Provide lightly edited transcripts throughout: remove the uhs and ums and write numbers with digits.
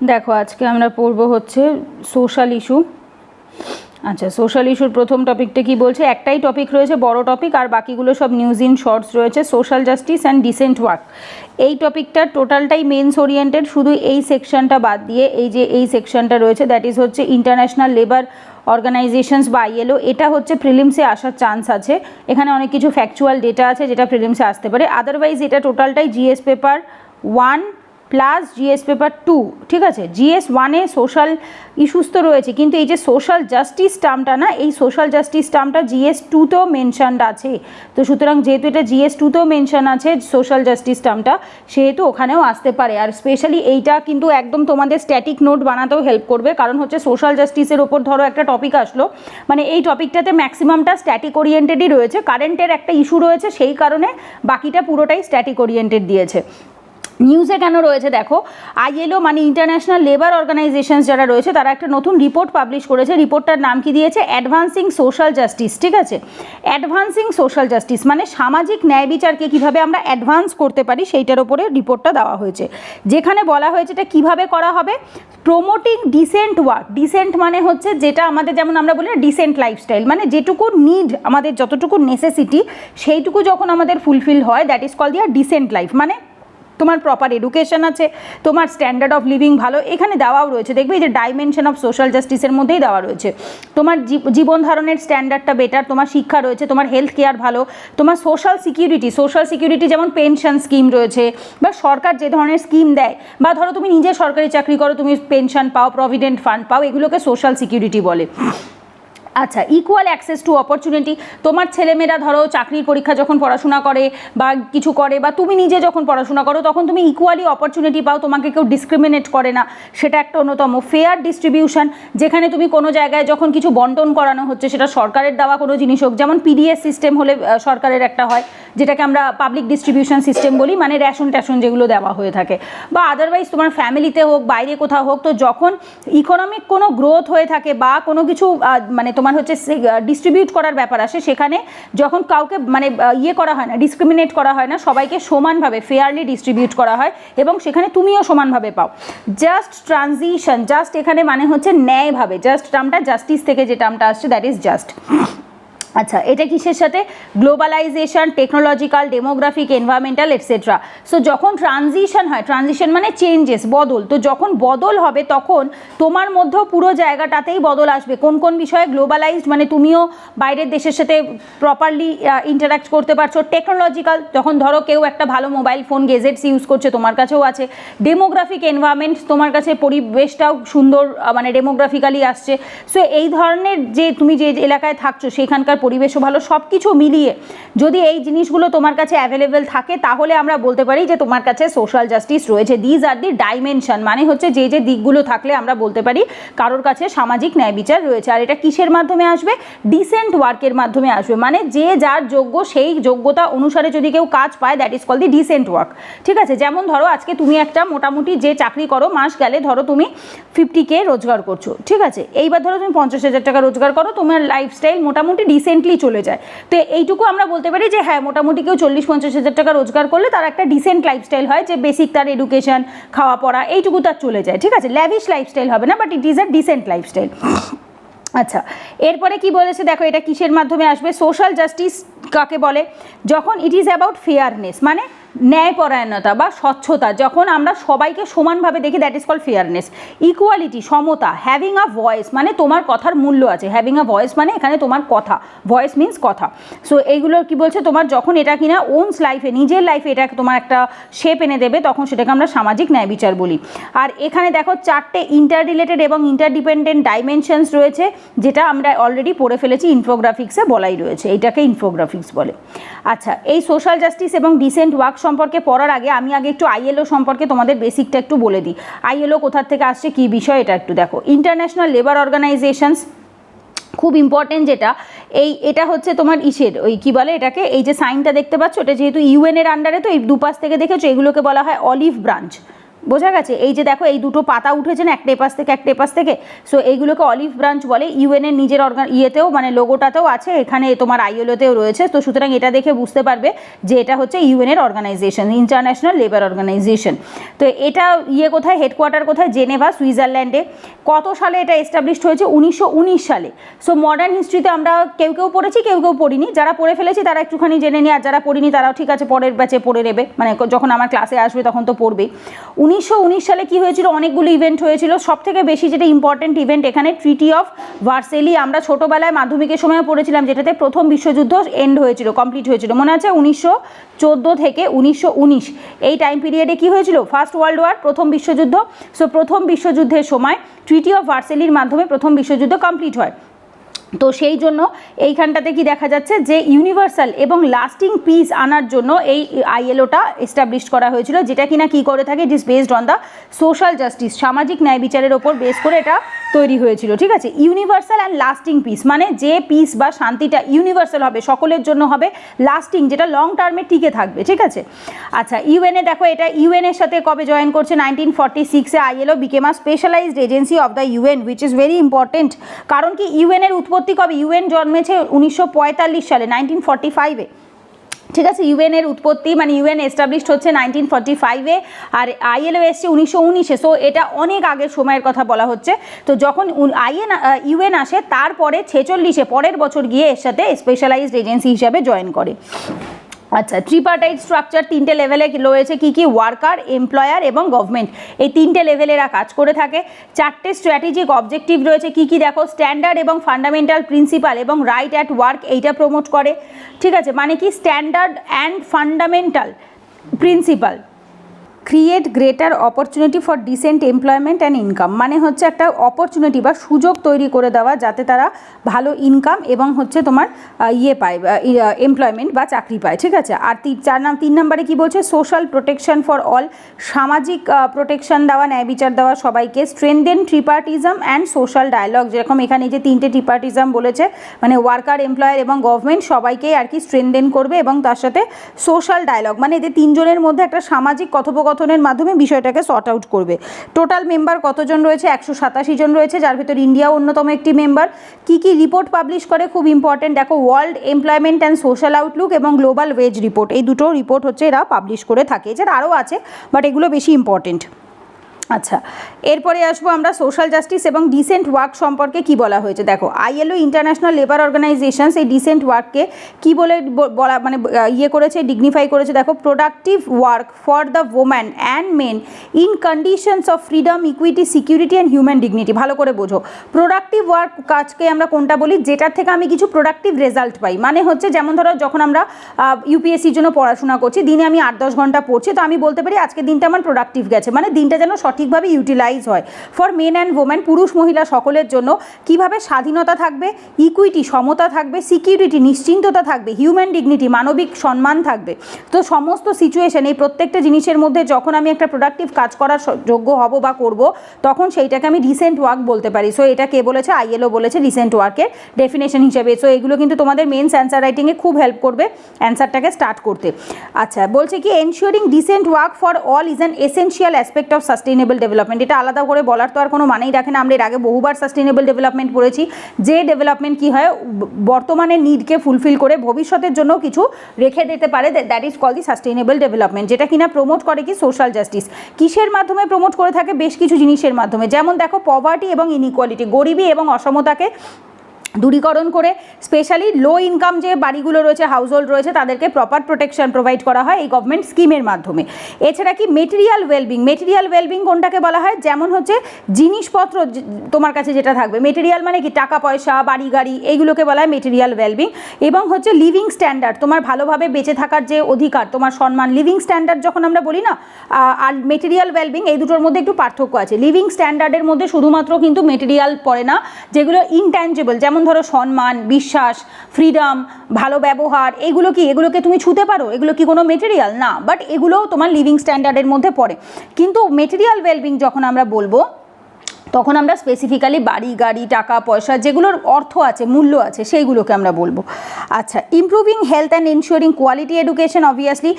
দেখো আজকে আমরা পড়বো হচ্ছে সোশ্যাল ইস্যু। আচ্ছা, সোশ্যাল ইস্যুর প্রথম টপিকটা কি বলছে, একটাই টপিক রয়েছে বড় টপিক, আর বাকিগুলো সব নিউজ ইন শর্টস রয়েছে। Social justice and dissent work, এই টপিকটা টোটালটাই মেন্স ওরিয়েন্টেড, শুধু এই সেকশনটা বাদ দিয়ে এই সেকশনটা রয়েছে দ্যাট ইজ হচ্ছে ইন্টারন্যাশনাল লেবার অর্গানাইজেশনস বা ILO, এটা হচ্ছে প্রিলিমসে আসার চান্স আছে। এখানে অনেক কিছু ফ্যাকচুয়াল ডেটা আছে যেটা প্রিলিমসে আসতে পারে, আদারওয়াইজ এটা টোটালটাই GS paper 1 plus GS paper 2, ঠিক আছে। GS 1-এ সোশ্যাল ইস্যুস তো রয়েছে, কিন্তু এই যে সোশ্যাল জাস্টিস টার্মটা না, এই সোশ্যাল জাস্টিস টার্মটা GS 2-তেও মেনশনড আছে। তো সুতরাং যেহেতু এটা GS 2-তেও মেনশন আছে সোশ্যাল জাস্টিস টার্মটা, সেহেতু ওখানেও আসতে পারে। আর স্পেশালি এইটা কিন্তু একদম তোমাদের স্ট্যাটিক নোট বানাতেও হেল্প করবে, কারণ হচ্ছে সোশ্যাল জাস্টিসের ওপর ধরো একটা টপিক আসলো, মানে এই টপিকটাতে ম্যাক্সিমামটা স্ট্যাটিক ওরিয়েন্টেডই রয়েছে, কারেন্টের একটা ইস্যু রয়েছে, সেই কারণে বাকিটা পুরোটাই স্ট্যাটিক ওরিয়েন্টেড দিয়েছে। নিউজে কেন রয়েছে দেখো, ILO মানে ইন্টারন্যাশনাল লেবার অর্গানাইজেশনস যারা রয়েছে তারা একটা নতুন রিপোর্ট পাবলিশ করেছে। রিপোর্টটার নাম কি দিয়েছে, অ্যাডভান্সিং সোশ্যাল জাস্টিস, ঠিক আছে। অ্যাডভান্সিং সোশ্যাল জাস্টিস মানে সামাজিক ন্যায় বিচারকে কীভাবে আমরা অ্যাডভান্স করতে পারি সেইটার ওপরে রিপোর্টটা দেওয়া হয়েছে, যেখানে বলা হয়েছে এটা কীভাবে করা হবে। প্রমোটিং ডিসেন্ট ওয়ার্ক, ডিসেন্ট মানে হচ্ছে যেটা আমাদের, যেমন আমরা বলি ডিসেন্ট লাইফস্টাইল, মানে যেটুকু নিড আমাদের, যতটুকু নেসেসিটি সেইটুকু যখন আমাদের ফুলফিল হয়, দ্যাট ইজ কল দিয়া ডিসেন্ট লাইফ। মানে তোমার প্রপার এডুকেশন আছে, তোমার স্ট্যান্ডার্ড অফ লিভিং ভালো, এখানে দেওয়াও রয়েছে। দেখবে এই যে ডাইমেনশন অফ সোশ্যাল জাস্টিসের মধ্যেই দেওয়া রয়েছে, তোমার জীবন ধারণের স্ট্যান্ডার্ডটা বেটার, তোমার শিক্ষা রয়েছে, তোমার হেলথ কেয়ার ভালো, তোমার সোশ্যাল সিকিউরিটি যেমন পেনশন স্কিম রয়েছে, বা সরকার যে ধরনের স্কিম দেয়, বা ধরো তুমি নিজে সরকারি চাকরি করো, তুমি পেনশন পাও, প্রভিডেন্ট ফান্ড পাও, এগুলোকে সোশ্যাল সিকিউরিটি বলে। আচ্ছা, ইকুয়াল অ্যাক্সেস টু অপরচুনিটি, তোমার ছেলেমেয়েরা ধরো চাকরির পরীক্ষা যখন পড়াশোনা করে বা কিছু করে, বা তুমি নিজে যখন পড়াশোনা করো তখন তুমি ইকুয়ালি অপরচুনিটি পাও, তোমাকে কেউ ডিসক্রিমিনেট করে না, সেটা একটা অন্যতম। ফেয়ার ডিস্ট্রিবিউশন, যেখানে তুমি কোনো জায়গায় যখন কিছু বন্টন করানো হচ্ছে, সেটা সরকারের দেওয়া কোনো জিনিস হোক, যেমন PDS সিস্টেম হলে সরকারের একটা হয়, যেটাকে আমরা পাবলিক ডিস্ট্রিবিউশন সিস্টেম বলি, মানে রেশন ট্যাশন যেগুলো দেওয়া হয়ে থাকে, বা আদারওয়াইজ তোমার ফ্যামিলিতে হোক, বাইরে কোথাও হোক। তো যখন ইকোনমিক কোনো গ্রোথ হয়ে থাকে বা কোনো কিছু মানে তোমার হচ্ছে ডিস্ট্রিবিউট করার ব্যাপার আসে, সেখানে যখন কাউকে মানে ইয়ে করা হয় না, ডিসক্রিমিনেট করা হয় না, সবাইকে সমানভাবে ফেয়ারলি ডিস্ট্রিবিউট করা হয়, এবং সেখানে তুমিও সমানভাবে পাও। জাস্ট ট্রানজিশন, জাস্ট এখানে মানে হচ্ছে ন্যায়ভাবে, জাস্ট টার্মটা জাস্টিস থেকে যে টার্মটা আসছে দ্যাট ইজ জাস্ট। আচ্ছা, এটা কিসের সাথে, globalization, technological, demographic, environmental etcetera. So যখন ট্রানজিশন হয়, ট্রানজিশন মানে চেঞ্জেস, বদল, তো যখন বদল হবে তখন তোমার মধ্যেও পুরো জায়গাটাতেই বদল আসবে। কোন কোন বিষয়ে, গ্লোবালাইজড মানে তুমিও বাইরের দেশের সাথে প্রপারলি ইন্টারাক্ট করতে পারছো। টেকনোলজিক্যাল, যখন ধরো কেউ একটা ভালো মোবাইল ফোন গেজেটস ইউজ করছে, তোমার কাছেও আছে। ডেমোগ্রাফিক, এনভায়রনমেন্ট, তোমার কাছে পরিবেশটাও সুন্দর মানে ডেমোগ্রাফিক্যালি আসছে। সো এই ধরনের যে তুমি যে এলাকায় থাকছো সেখানকার পরিবেশও ভালো, সব কিছু মিলিয়ে যদি এই জিনিসগুলো তোমার কাছে অ্যাভেলেবেল থাকে, তাহলে আমরা বলতে পারি যে তোমার কাছে সোশ্যাল জাস্টিস রয়েছে। দিজ আর দি ডাইমেনশন, মানে হচ্ছে যে যে দিকগুলো থাকলে আমরা বলতে পারি কারোর কাছে সামাজিক ন্যায় বিচার রয়েছে। আর এটা কিসের মাধ্যমে আসবে, ডিসেন্ট ওয়ার্কের মাধ্যমে আসবে, মানে যে যার যোগ্য সেই যোগ্যতা অনুসারে যদি কেউ কাজ পায়, that is call the decent work, ঠিক আছে। যেমন ধরো আজকে তুমি একটা মোটামুটি যে চাকরি করো, মাস গেলে ধরো তুমি 50K রোজগার করছো, ঠিক আছে। এইবার ধরো তুমি 50,000 টাকা রোজগার করো, তোমার লাইফস্টাইল মোটামুটি ডিসেন্টলি চলে যায়। তো এইটুকু আমরা বলতে পারি যে হ্যাঁ, মোটামুটি কেউ 40-50,000 টাকা রোজগার করলে তার একটা ডিসেন্ট লাইফস্টাইল হয়, যে বেসিক তার এডুকেশন, খাওয়া পড়া এইটুকু তার চলে যায়, ঠিক আছে। ল্যাভিশ লাইফস্টাইল হবে না, but it is a decent lifestyle. আচ্ছা, এরপরে কি বলেছে দেখো, এটা কিসের মাধ্যমে আসবে, সোশ্যাল জাস্টিস কাকে বলে, যখন ইট ইজ অ্যাবাউট ফেয়ারনেস মানে ন্যায়পরায়ণতা বা স্বচ্ছতা, যখন আমরা সবাইকে সমানভাবে দেখি, that is call fairness. Equality, সমতা। হ্যাভিং আ ভয়েস মানে তোমার কথার মূল্য আছে, হ্যাভিং আ ভয়েস মানে এখানে তোমার কথা, ভয়েস মিন্স কথা। সো এইগুলো কি বলছে, তোমার যখন এটা কিনা ওনস লাইফে, নিজের লাইফে এটা তোমার একটা শেপ এনে দেবে, তখন সেটাকে আমরা সামাজিক ন্যায় বিচার বলি। আর এখানে দেখো 4টে ইন্টার রিলেটেড এবং ইন্টারডিপেন্ডেন্ট ডাইমেনশনস রয়েছে, যেটা আমরা অলরেডি পড়ে ফেলেছি, ইনফোগ্রাফিক্সে বলাই রয়েছে, এইটাকে ইনফোগ্রাফিক্স বলে। আচ্ছা, এই সোশ্যাল জাস্টিস এবং ডিসেন্ট ওয়ার্ক সম্পর্কে পড়ার আগে আমি আগে একটু ILO সম্পর্কে তোমাদের বেসিকটা একটু বলে দিই। ILO কোথার থেকে আসছে, কী বিষয়, এটা একটু দেখো। ইন্টারন্যাশনাল লেবার অর্গানাইজেশনস, খুব ইম্পর্টেন্ট যেটা, এটা হচ্ছে তোমার ইসের ওই কী বলে এটাকে, এই যে সাইনটা দেখতে পাচ্ছ, এটা যেহেতু UN-এর আন্ডারে, তো এই দুপাশ থেকে দেখেছো, এগুলোকে বলা হয় অলিভ ব্রাঞ্চ, বোঝা গেছে? এই যে দেখো এই দুটো পাতা উঠেছে না, একটা এপাশ থেকে একটা এপাশ থেকে, সো এইগুলোকে অলিভ ব্রাঞ্চ বলে। ইউএনের নিজের ইয়েতেও মানে লোগোটাতেও আছে, এখানে তোমার আইএলওতেও রয়েছে। তো সুতরাং এটা দেখে বুঝতে পারবে যে এটা হচ্ছে ইউএনের অর্গানাইজেশন, ইন্টারন্যাশনাল লেবার অর্গানাইজেশন। তো এটা কোথায়, হেডকোয়ার্টার কোথায়? জেনেভা, সুইজারল্যান্ডে। কত সালে এটা এস্টাবলিশড হয়েছে? 1919 সালে। সো মডার্ন হিস্ট্রিতে আমরা কেউ কেউ পড়েছি, কেউ কেউ পড়িনি। যারা পড়ে ফেলেছি তারা একটুখানি জেনে নিই, আর যারা পড়িনি তারাও ঠিক আছে পরের ব্যাচে পড়ে নেবে, মানে যখন আমার ক্লাসে আসবে তখন তো পড়বেই। 1919 সালে কি হয়েছিল? অনেকগুলো ইভেন্ট হয়েছিল। সব থেকে বেশি যেটা ইম্পর্টেন্ট ইভেন্ট এখানে ট্রিটি অফ ভার্সেলি, আমরা ছোটোবেলায় মাধ্যমিকের সময় পড়েছিলাম, যেটাতে প্রথম বিশ্বযুদ্ধ এন্ড হয়েছিল, কমপ্লিট হয়েছিল, মনে আছে? 1914 থেকে 1919 এই টাইম পিরিয়ডে কি হয়েছিল? ফার্স্ট ওয়ার্ল্ড ওয়ার, প্রথম বিশ্বযুদ্ধ। সো প্রথম বিশ্বযুদ্ধের সময় ট্রিটি অফ ভার্সেলির মাধ্যমে প্রথম বিশ্বযুদ্ধ কমপ্লিট হয়। তো সেই জন্য এইখানটাতে কি দেখা যাচ্ছে যে ইউনিভার্সাল এবং লাস্টিং পিস আনার জন্য এই আইএলওটা এস্টাবলিশ করা হয়েছিল, যেটা কিনা কি করে থাকে, it is based on the social justice, সামাজিক ন্যায় বিচারের ওপর বেস করে এটা তৈরি হয়েছিল। ঠিক আছে, ইউনিভার্সাল অ্যান্ড লাস্টিং পিস মানে যে পিস বা শান্তিটা ইউনিভার্সাল হবে, সকলের জন্য হবে, লাস্টিং যেটা লং টার্মে টিকে থাকবে। ঠিক আছে, আচ্ছা ইউএনএ দেখো, এটা ইউএনের সাথে কবে জয়েন করছে? 1946-এ ILO became a specialised agency of the UN, which is very important. কারণ কি, ইউএনের উৎপত্তি কবে? ইউএন জন্মেছে 1945 সালে, 1945-এ। ঠিক আছে, ইউএনের উৎপত্তি মানে ইউএন এস্টাবলিশড হচ্ছে 1945-এ, আর আইএলও এসছে 1919-এ। সো এটা অনেক আগের সময়ের কথা বলা হচ্ছে। তো যখন ইউএন আসে তারপরে 46-এ পরের বছর গিয়ে এর সাথে স্পেশালাইজড এজেন্সি হিসাবে জয়েন করে। আচ্ছা, ট্রিপার্টাইট স্ট্রাকচার তিনটে লেভেলে রয়েছে। কি কি? ওয়ার্কার, এমপ্লয়ার এবং গভর্নমেন্ট, এই তিনটে লেভেলে এরা কাজ করে থাকে। চারটে স্ট্র্যাটেজিক অবজেক্টিভ রয়েছে। কি কি দেখো? স্ট্যান্ডার্ড এবং ফান্ডামেন্টাল প্রিন্সিপাল এবং রাইট অ্যাট ওয়ার্ক, এইটা প্রমোট করে। ঠিক আছে, মানে কি? Standard and fundamental principle create greater opportunity for decent employment and income, মানে হচ্ছে একটা অপরচুনিটি বা সুযোগ তৈরি করে দেওয়া যাতে তারা ভালো ইনকাম এবং হচ্ছে তোমার পায়, এমপ্লয়মেন্ট বা চাকরি পায়। ঠিক আছে, আর 3 নম্বরে কি বলছে? সোশ্যাল প্রোটেকশন ফর অল, সামাজিক প্রোটেকশন দেওয়া, ন্যায় বিচার দেওয়া সবাইকে। স্ট্রেনদেন ট্রিপার্টিজম অ্যান্ড সোশ্যাল ডায়ালগ, যেরকম এখানে যে 3টে ট্রিপার্টিজম বলেছে, মানে ওয়ার্কার, এমপ্লয়ার এবং গভর্নমেন্ট সবাইকেই আর কি স্ট্রেনদেন করবে, এবং তার সাথে সোশ্যাল ডায়ালগ মানে এদের তিনজনের মধ্যে একটা সামাজিক কথোপকথনের মাধ্যমে বিষয়টাকে সর্ট আউট করবে। টোটাল মেম্বার কতজন রয়েছে? 187 জন রয়েছে, যার ভিতর ইন্ডিয়াও অন্যতম একটি মেম্বার। কি কি রিপোর্ট পাবলিশ করে? খুব ইম্পর্টেন্ট দেখো, world employment and social Outlook এবং গ্লোবাল ওয়েজ রিপোর্ট, এই দুটো রিপোর্ট হচ্ছে এরা পাবলিশ করে থাকে। এছাড়া আরও আছে, বাট এগুলো বেশি ইম্পর্টেন্ট। আচ্ছা, এরপরে আসবো আমরা সোশ্যাল জাস্টিস এবং ডিসেন্ট ওয়ার্ক সম্পর্কে কি বলা হয়েছে। দেখো, আইএলও ইন্টারন্যাশনাল লেবার অর্গানাইজেশনস এই ডিসেন্ট ওয়ার্ককে কি বলে বলা মানে করেছে, ডিগনিফাই করেছে। দেখো, productive work for the woman and men in conditions of freedom, equity, security and human dignity. ভালো করে বোঝো, প্রোডাক্টিভ ওয়ার্ক কাজকে আমরা কোনটা বলি? যেটার থেকে আমি কিছু প্রোডাক্টিভ রেজাল্ট পাই। মানে হচ্ছে যেমন ধরো, যখন আমরা ইউপিএসসির জন্য পড়াশোনা করছি, দিনে আমি 8-10 ঘন্টা পড়ছি, তো আমি বলতে পারি আজকের দিনটা আমার প্রোডাক্টিভ গেছে, মানে দিনটা যেন ঠিকভাবে ইউটিলাইজ হয়। ফর মেন অ্যান্ড ওমেন, পুরুষ মহিলা সকলের জন্য কিভাবে স্বাধীনতা থাকবে, ইকুইটি সমতা থাকবে, সিকিউরিটি নিশ্চিন্ততা থাকবে, হিউম্যান ডিগনিটি মানবিক সম্মান থাকবে। তো সমস্ত সিচুয়েশন, এই প্রত্যেকটা জিনিসের মধ্যে যখন আমি একটা প্রোডাক্টিভ কাজ করার যোগ্য হব বা করব, তখন সেইটাকে আমি রিসেন্ট ওয়ার্ক বলতে পারি। সো এটা কে বলেছে? আইএলও বলেছে রিসেন্ট ওয়ার্কের ডেফিনেশন হিসেবে। সো এগুলো কিন্তু তোমাদের মেন্স অ্যান্সার রাইটিংয়ে খুব হেল্প করবে অ্যান্সারটাকে স্টার্ট করতে। আচ্ছা, বলছে কি ensuring decent work for all is an essential aspect of sustainable development. এটা আলাদা করে বলার তো আর কোনো মানেই রাখে না। আমরা এর আগে বহুবার সাস্টেইনেবল ডেভেলপমেন্ট পড়েছি, যে ডেভেলপমেন্ট কি হয় বর্তমানের নিডকে ফুলফিল করে ভবিষ্যতের জন্য কিছু রেখে দিতে পারে, that is call the sustainable development, যেটা কিনা প্রমোট করে কি সোশ্যাল জাস্টিস। কিসের মাধ্যমে প্রমোট করে থাকে? বেশ কিছু জিনিসের মাধ্যমে, যেমন দেখো পভার্টি এবং ইনইকুয়ালিটি, গরিবী এবং অসমতাকে দূরীকরণ করে স্পেশালি লো ইনকাম যে বাড়িগুলো রয়েছে, হাউস হোল্ড রয়েছে, তাদেরকে প্রপার প্রোটেকশন প্রোভাইড করা হয় এই গভর্নমেন্ট স্কিমের মাধ্যমে। এছাড়া কি মেটেরিয়াল ওয়েলবিং, মেটেরিয়াল ওয়েলবিং কোনটাকে বলা হয়? যেমন হচ্ছে জিনিসপত্র তোমার কাছে যেটা থাকবে, মেটেরিয়াল মানে কি টাকা পয়সা, বাড়ি গাড়ি, এইগুলোকে বলা হয় মেটেরিয়াল ওয়েলবিং। এবং হচ্ছে লিভিং স্ট্যান্ডার্ড, তোমার ভালোভাবে বেঁচে থাকার যে অধিকার, তোমার সম্মান, লিভিং স্ট্যান্ডার্ড যখন আমরা বলি না, আর মেটেরিয়াল ওয়েলবিং, এই দুটোর মধ্যে একটু পার্থক্য আছে। লিভিং স্ট্যান্ডার্ডের মধ্যে শুধুমাত্র কিন্তু মেটেরিয়াল পড়ে না, যেগুলো ইনট্যাঞ্জেবল, যেমন ধরো সম্মান, বিশ্বাস, ফ্রিডম, ভালো ব্যবহার, এগুলোকে তুমি ছুতে পারো? এগুলো কি কোনো মেটেরিয়াল না, বাট এগুলোও তোমার লিভিং স্ট্যান্ডার্ডের মধ্যে পড়ে। কিন্তু মেটেরিয়াল ওয়েলবিং যখন আমরা বলবো, তখন আমরা স্পেসিফিক্যালি বাড়ি, গাড়ি, টাকা পয়সা যেগুলোর অর্থ আছে, মূল্য আছে, সেইগুলোকে আমরা বলবো। আচ্ছা, improving health and ensuring quality education, obviously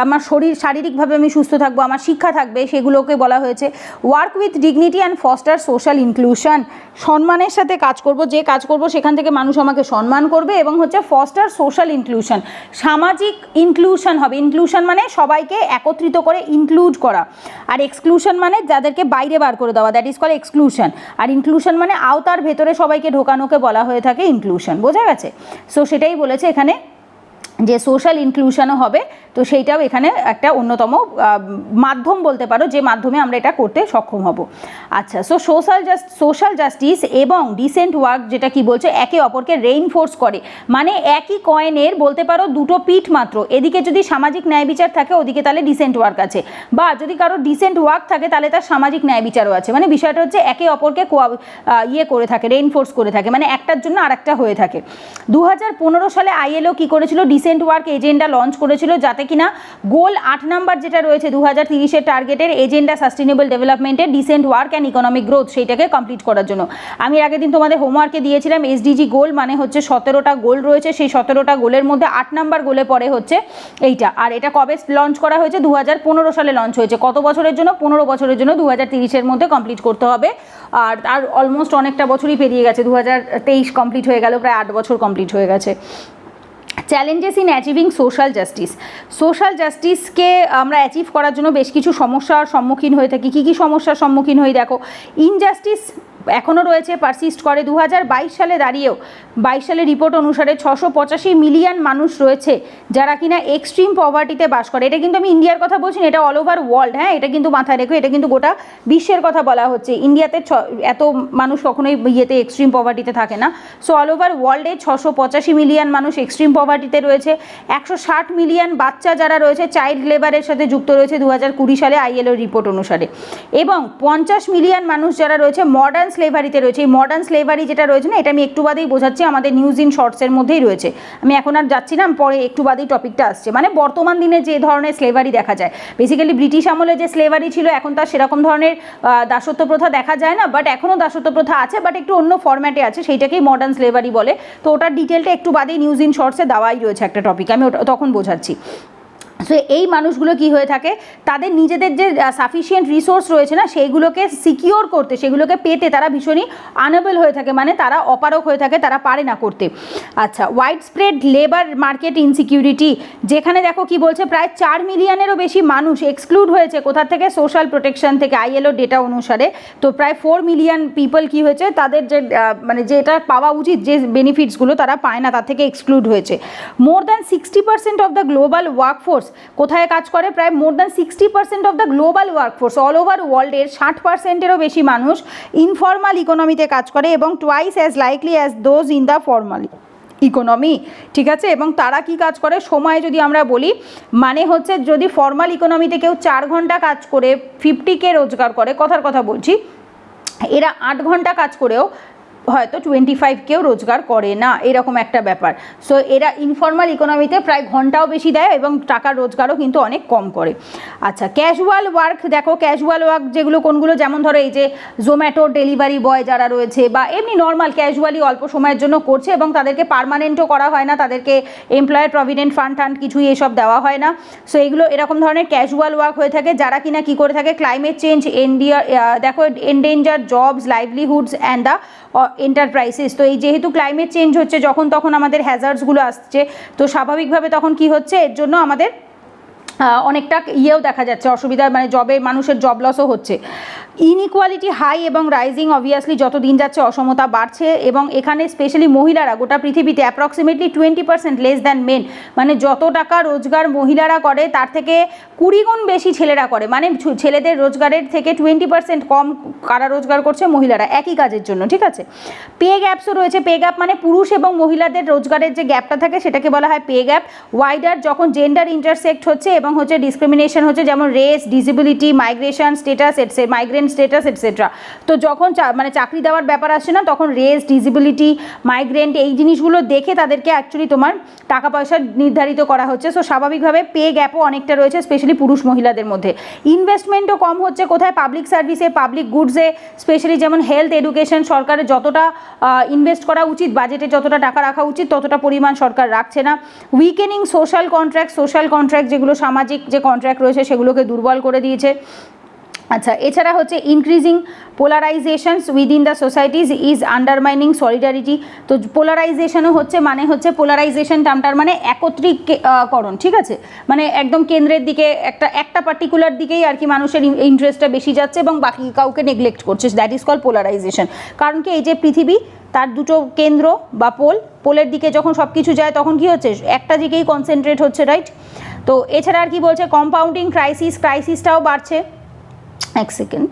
আমার শারীরিকভাবে আমি সুস্থ থাকবো, আমার শিক্ষা থাকবে, সেগুলোকে বলা হয়েছে। Work with dignity and foster social inclusion, সম্মানের সাথে কাজ করব, যে কাজ করব সেখান থেকে মানুষ আমাকে সম্মান করবে, এবং হচ্ছে ফস্টার সোশ্যাল ইনক্লুশন, সামাজিক ইনক্লুশন হবে। ইনক্লুশন মানে সবাইকে একত্রিত করে ইনক্লুড করা, আর এক্সক্লুশন মানে যাদেরকে বাইরে বার করে দেওয়া, দ্যাট ইজ কল এক্সক্লুশন। আর ইনক্লুশন মানে আওতার ভেতরে সবাইকে ঢোকানোকে বলা হয়ে থাকে ইনক্লুশন। বোঝা গেছে? সো সেটাই বলেছে এখানে যে সোশ্যাল ইনক্লুশনও হবে, তো সেইটাও এখানে একটা অন্যতম মাধ্যম বলতে পারো, যে মাধ্যমে আমরা এটা করতে সক্ষম হব। আচ্ছা, সো সোশ্যাল জাস্টিস এবং ডিসেন্ট ওয়ার্ক যেটা কি বলছে, একে অপরকে রেইনফোর্স করে, মানে একই কয়েনের বলতে পারো দুটো পিঠ মাত্র। এদিকে যদি সামাজিক ন্যায় বিচার থাকে, ওদিকে তাহলে ডিসেন্ট ওয়ার্ক আছে, বা যদি কারো ডিসেন্ট ওয়ার্ক থাকে তাহলে তার সামাজিক ন্যায় বিচারও আছে। মানে বিষয়টা হচ্ছে একে অপরকে করে থাকে, রেইনফোর্স করে থাকে, মানে একটার জন্য আরেকটা হয়ে থাকে। 2015 সালে আইএলও কি করেছিল, ডিসেন্ট ওয়ার্ক এজেন্ডা লঞ্চ করেছিল, যাতে কিনা গোল 8 নাম্বার যেটা রয়েছে 2030-এর টার্গেটের এজেন্ডা সাস্টেনেবল ডেভেলপমেন্টের decent work and economic growth, সেইটাকে কমপ্লিট করার জন্য। আমি আগের দিন তোমাদের হোমওয়ার্কে দিয়েছিলাম এসডিজি গোল, মানে হচ্ছে 17টা গোল রয়েছে, সেই 17টা গোলের মধ্যে 8 নাম্বার গোলে পড়ে হচ্ছে এইটা। আর এটা কবে লঞ্চ করা হয়েছে? 2015 সালে লঞ্চ হয়েছে। কত বছরের জন্য? 15 বছরের জন্য, 2030-এর মধ্যে কমপ্লিট করতে হবে। আর অলমোস্ট অনেকটা বছরই পেরিয়ে গেছে, 2023 কমপ্লিট হয়ে গেল, প্রায় 8 বছর কমপ্লিট হয়ে গেছে। চ্যালেঞ্জেস ইন অ্যাচিভিং সোশ্যাল জাস্টিসকে আমরা অ্যাচিভ করার জন্য বেশ কিছু সমস্যার সম্মুখীন হয়ে থাকি। কী কী সমস্যার সম্মুখীন হই দেখো। ইনজাস্টিস এখনও রয়েছে, পারসিস্ট করে। 2022 সালে দাঁড়িয়েও 22 সালের রিপোর্ট অনুসারে 685 মিলিয়ন মানুষ রয়েছে যারা কিনা এক্সট্রিম পভার্টিতে বাস করে। এটা কিন্তু আমি ইন্ডিয়ার কথা বলছি না, এটা অল ওভার ওয়ার্ল্ড। হ্যাঁ, এটা কিন্তু মাথায় রেখো, এটা কিন্তু গোটা বিশ্বের কথা বলা হচ্ছে। ইন্ডিয়াতে এত মানুষ কখনোই এক্সট্রিম পভার্টিতে থাকে না। সো অল ওভার ওয়ার্ল্ডে 685 মিলিয়ন মানুষ এক্সট্রিম পভার্টিতে রয়েছে। 160 মিলিয়ন বাচ্চা যারা রয়েছে চাইল্ড লেবারের সাথে যুক্ত রয়েছে 2020 সালে আইএলও রিপোর্ট অনুসারে। এবং 50 মিলিয়ন মানুষ যারা রয়েছে মডার্ন স্লেভারিতে রয়েছে। এই মডার্ন স্লেভারি যেটা রয়েছে না, এটা আমি একটু বাদেই বোঝাচ্ছি, আমাদের নিউজ ইন শর্টসের মধ্যেই রয়েছে। আমি এখন আর যাচ্ছি না, পরে একটু বাদেই টপিকটা আসছে। মানে বর্তমান দিনে যে ধরনের স্লেভারি দেখা যায়, বেসিক্যালি ব্রিটিশ আমলে যে স্লেভারি ছিল, এখন তার সেরকম ধরনের দাসত্ব প্রথা দেখা যায় না, বাট এখনও দাসত্ব প্রথা আছে, বাট একটু অন্য ফরম্যাটে আছে, সেইটাকেই মডার্ন স্লেভারি বলে। তো ওটার ডিটেলটা একটু বাদেই নিউজ ইন শর্টসে দেওয়াই রয়েছে একটা টপিক, আমি ওটা তখন বোঝাচ্ছি। সো এই মানুষগুলো কি হয়ে থাকে, তাদের নিজেদের যে সাফিসিয়েন্ট রিসোর্স রয়েছে না, সেইগুলোকে সিকিওর করতে, সেগুলোকে পেতে তারা ভীষণই আনএবল হয়ে থাকে, মানে তারা অপারক হয়ে থাকে, তারা পারে না করতে। আচ্ছা, wide spread labour market insecurity, যেখানে দেখো কি বলছে, প্রায় 4 মিলিয়নেরও বেশি মানুষ এক্সক্লুড হয়েছে কোথা থেকে, সোশ্যাল প্রোটেকশন থেকে, আইএলও ডেটা অনুসারে। তো প্রায় 4 মিলিয়ন পিপল কি হয়েছে, তাদের যে মানে যেটা পাওয়া উচিত, যে বেনিফিটসগুলো তারা পায় না, তার থেকে এক্সক্লুড হয়েছে। More than 60% of the global workforce কোথায় কাজ করে, প্রায় more than 60% of the global workforce all over ওয়ার্ল্ডের 60%-এরও বেশি মানুষ ইনফর্মাল ইকোনমিতে কাজ করে, এবং twice as likely as those in the formal economy. ঠিক আছে, এবং তারা কি কাজ করে, সময় যদি আমরা বলি, মানে হচ্ছে যদি ফর্মাল ইকোনমিতে কেউ 4 ঘন্টা কাজ করে 50K রোজগার করে, কথার কথা বলছি, এরা 8 ঘন্টা কাজ করেও হয়তো 25কেও রোজগার করে না, এরকম একটা ব্যাপার। সো এরা ইনফর্মাল ইকোনমিতে প্রায় ঘন্টাও বেশি দেয় এবং টাকার রোজগারও কিন্তু অনেক কম করে। আচ্ছা, ক্যাজুয়াল ওয়ার্ক দেখো, ক্যাজুয়াল ওয়ার্ক যেগুলো কোনগুলো, যেমন ধরো এই যে জোম্যাটো ডেলিভারি বয় যারা রয়েছে, বা এমনি নর্মাল ক্যাজুয়ালি অল্প সময়ের জন্য করছে, এবং তাদেরকে পার্মানেন্টও করা হয় না, তাদেরকে এমপ্লয়ার প্রভিডেন্ট ফান্ড কিছুই এসব দেওয়া হয় না। সো এইগুলো এরকম ধরনের ক্যাজুয়াল ওয়ার্ক হয়ে থাকে, যারা কিনা কি করে থাকে, ক্লাইমেট চেঞ্জ, দেখো endanger jobs, livelihoods and the এন্টারপ্রাইসেস। তো এই যেহেতু ক্লাইমেট চেঞ্জ হচ্ছে, যখন তখন আমাদের হ্যাজার্ডসগুলো আসছে, তো স্বাভাবিকভাবে তখন কি হচ্ছে, এর জন্য আমাদের অনেকটা দেখা যাচ্ছে অসুবিধা, মানে মানুষের জব লসও হচ্ছে। ইনইকুয়ালিটি হাই এবং রাইজিং, অবভিয়াসলি যত দিন যাচ্ছে অসমতা বাড়ছে, এবং এখানে স্পেশালি মহিলারা গোটা পৃথিবীতে অ্যাপ্রক্সিমেটলি 20% লেস দ্যান মেন, মানে যত টাকা রোজগার মহিলারা করে তার থেকে 20 গুণ বেশি ছেলেরা করে, মানে ছেলেদের রোজগারের থেকে 20% কম কারা রোজগার করছে, মহিলারা, একই কাজের জন্য। ঠিক আছে, পে গ্যাপসও রয়েছে। পে গ্যাপ মানে পুরুষ এবং মহিলাদের রোজগারের যে গ্যাপটা থাকে সেটাকে বলা হয় পে গ্যাপ। ওয়াইডার যখন জেন্ডার ইন্টারসেক্ট হচ্ছে এবং এবং হচ্ছে ডিসক্রিমিনেশন হচ্ছে যেমন race, disability, migration status, migrant status etcetera. তো যখন মানে চাকরি দেওয়ার ব্যাপার আসে না, তখন রেস, ডিসেবিলিটি, মাইগ্রেন্ট এই জিনিসগুলো দেখে তাদেরকে অ্যাকচুয়ালি তোমার টাকা পয়সা নির্ধারিত করা হচ্ছে। সো স্বাভাবিকভাবে পে গ্যাপও অনেকটা রয়েছে, স্পেশালি পুরুষ মহিলাদের মধ্যে। ইনভেস্টমেন্টও কম হচ্ছে কোথায়? পাবলিক সার্ভিসে, পাবলিক গুডসে, স্পেশালি যেমন হেলথ, এডুকেশন। সরকারের যতটা ইনভেস্ট করা উচিত, বাজেটে যতটা টাকা রাখা উচিত ততটা পরিমাণ সরকার রাখছে না। উইকেনিং সোশ্যাল কন্ট্রাক্ট যেগুলো সামাজিক যে কন্ট্রাক্ট রয়েছে সেগুলোকে দুর্বল করে দিয়েছে। আচ্ছা, এছাড়া হচ্ছে increasing polarisations within the societies is undermining solidarity. তো পোলারাইজেশনও হচ্ছে, মানে হচ্ছে পোলারাইজেশন টার্মটার মানে একত্রীকরণ, ঠিক আছে, মানে একদম কেন্দ্রের দিকে একটা পার্টিকুলার দিকেই আর কি মানুষের ইন্টারেস্টটা বেশি যাচ্ছে এবং বাকি কাউকে নেগলেক্ট করছে, দ্যাট ইজ কল পোলারাইজেশন। কারণ কি, এই যে পৃথিবী, তার দুটো কেন্দ্র বা পোলের দিকে যখন সব কিছু যায় তখন কি হচ্ছে, একটা দিকেই কনসেন্ট্রেট হচ্ছে, রাইট। তো এছাড়া আর কি বলছে, কম্পাউন্ডিং ক্রাইসিসটাও বাড়ছে। এক সেকেন্ড,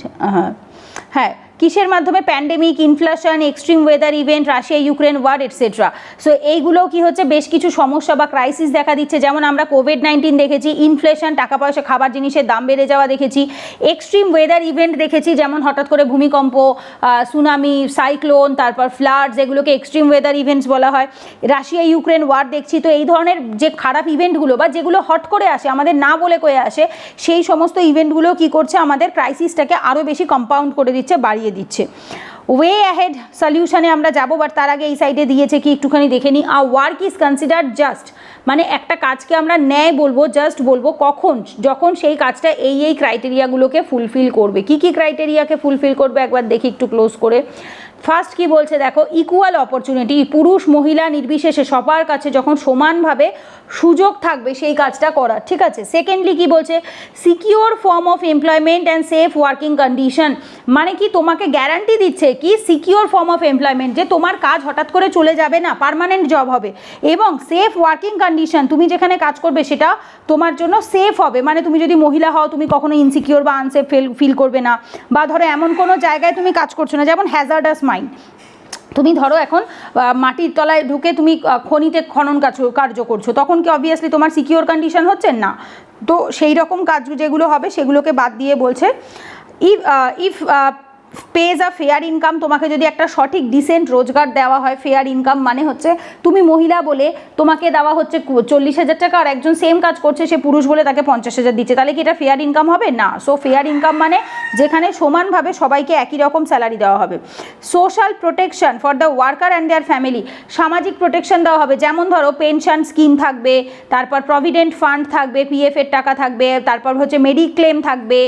হ্যাঁ, কিসের মাধ্যমে? Pandemic, inflation, extreme weather event, Russia Ukraine war etcetera. So এইগুলোও কি হচ্ছে, বেশ কিছু সমস্যা বা ক্রাইসিস দেখা দিচ্ছে। যেমন আমরা কোভিড-19 দেখেছি, ইনফ্লেশন, টাকা পয়সা, খাবার জিনিসের দাম বেড়ে যাওয়া দেখেছি, এক্সট্রিম ওয়েদার ইভেন্ট দেখেছি, যেমন হঠাৎ করে ভূমিকম্প, সুনামি, সাইক্লোন, তারপর ফ্লাডস, এগুলোকে এক্সট্রিম ওয়েদার ইভেন্টস বলা হয়। রাশিয়া ইউক্রেন ওয়ার দেখছি। তো এই ধরনের যে খারাপ ইভেন্টগুলো বা যেগুলো হট করে আসে, আমাদের না বলে কয়ে আসে, সেই সমস্ত ইভেন্টগুলো কি করছে, আমাদের ক্রাইসিসটাকে আরও বেশি কম্পাউন্ড করে দিচ্ছে, বাড়িয়ে দিচ্ছে। ওয়ে অ্যাহেড সলিউশনে আমরা যাবো, বাট তার আগে এই সাইডে দিয়েছে কি একটুখানি দেখে নিই। আ ওয়ার্ক ইজ কনসিডার্ড জাস্ট, মানে একটা কাজকে আমরা ন্যায় বলবো, জাস্ট বলবো কখন, যখন সেই কাজটা এই ক্রাইটেরিয়াগুলোকে ফুলফিল করবে। কি কি ক্রাইটেরিয়াকে ফুলফিল করবে একবার দেখি একটু ক্লোজ করে। ফার্স্ট কি বলছে দেখো, ইকুয়াল অপরচুনিটি, পুরুষ মহিলা নির্বিশেষে সবার কাছে যখন সমানভাবে সুযোগ থাকবে সেই কাজটা করার, ঠিক আছে। সেকেন্ডলি কি বলছে, secure form of employment and safe working condition, মানে কি তোমাকে গ্যারান্টি দিচ্ছে কি, সিকিওর ফর্ম অফ এমপ্লয়মেন্ট, যে তোমার কাজ হঠাৎ করে চলে যাবে না, পার্মানেন্ট জব হবে, এবং সেফ ওয়ার্কিং কন্ডিশন, তুমি যেখানে কাজ করবে সেটা তোমার জন্য সেফ হবে, মানে তুমি যদি মহিলা হও তুমি কখনো ইনসিকিওর বা আনসেফ ফিল করবে না। বা ধরো এমন কোনো জায়গায় তুমি কাজ করছো না, যেমন হ্যাজার্ডাস মাইন, তুমি ধরো এখন মাটির তলায় ঢুকে তুমি খনিতে খনন কার্য করছো, তখন কি অবভিয়াসলি তোমার সিকিওর কন্ডিশন হচ্ছে না। তো সেই রকম কাজ যেগুলো হবে সেগুলোকে বাদ দিয়ে বলছে if page a fair income, তোমাকে যদি একটা সঠিক ডিসেন্ট রোজগার দেওয়া হয়। ফেয়ার ইনকাম মানে হচ্ছে তুমি মহিলা বলে তোমাকে দেওয়া হচ্ছে 40,000 টাকা, আর একজন সেম কাজ করছে সে পুরুষ বলে তাকে 50,000 দিচ্ছে, তাহলে কি এটা ফেয়ার ইনকাম হবে না। সো ফেয়ার ইনকাম মানে যেখানে সমানভাবে সবাইকে একই রকম স্যালারি দেওয়া হবে। Social protection for the worker and there family, সামাজিক প্রোটেকশন দেওয়া হবে, যেমন ধরো পেনশন স্কিম থাকবে, তারপর প্রভিডেন্ট ফান্ড থাকবে, পিএফ এর টাকা থাকবে, তারপর হচ্ছে মেডিক্লেম থাকবে,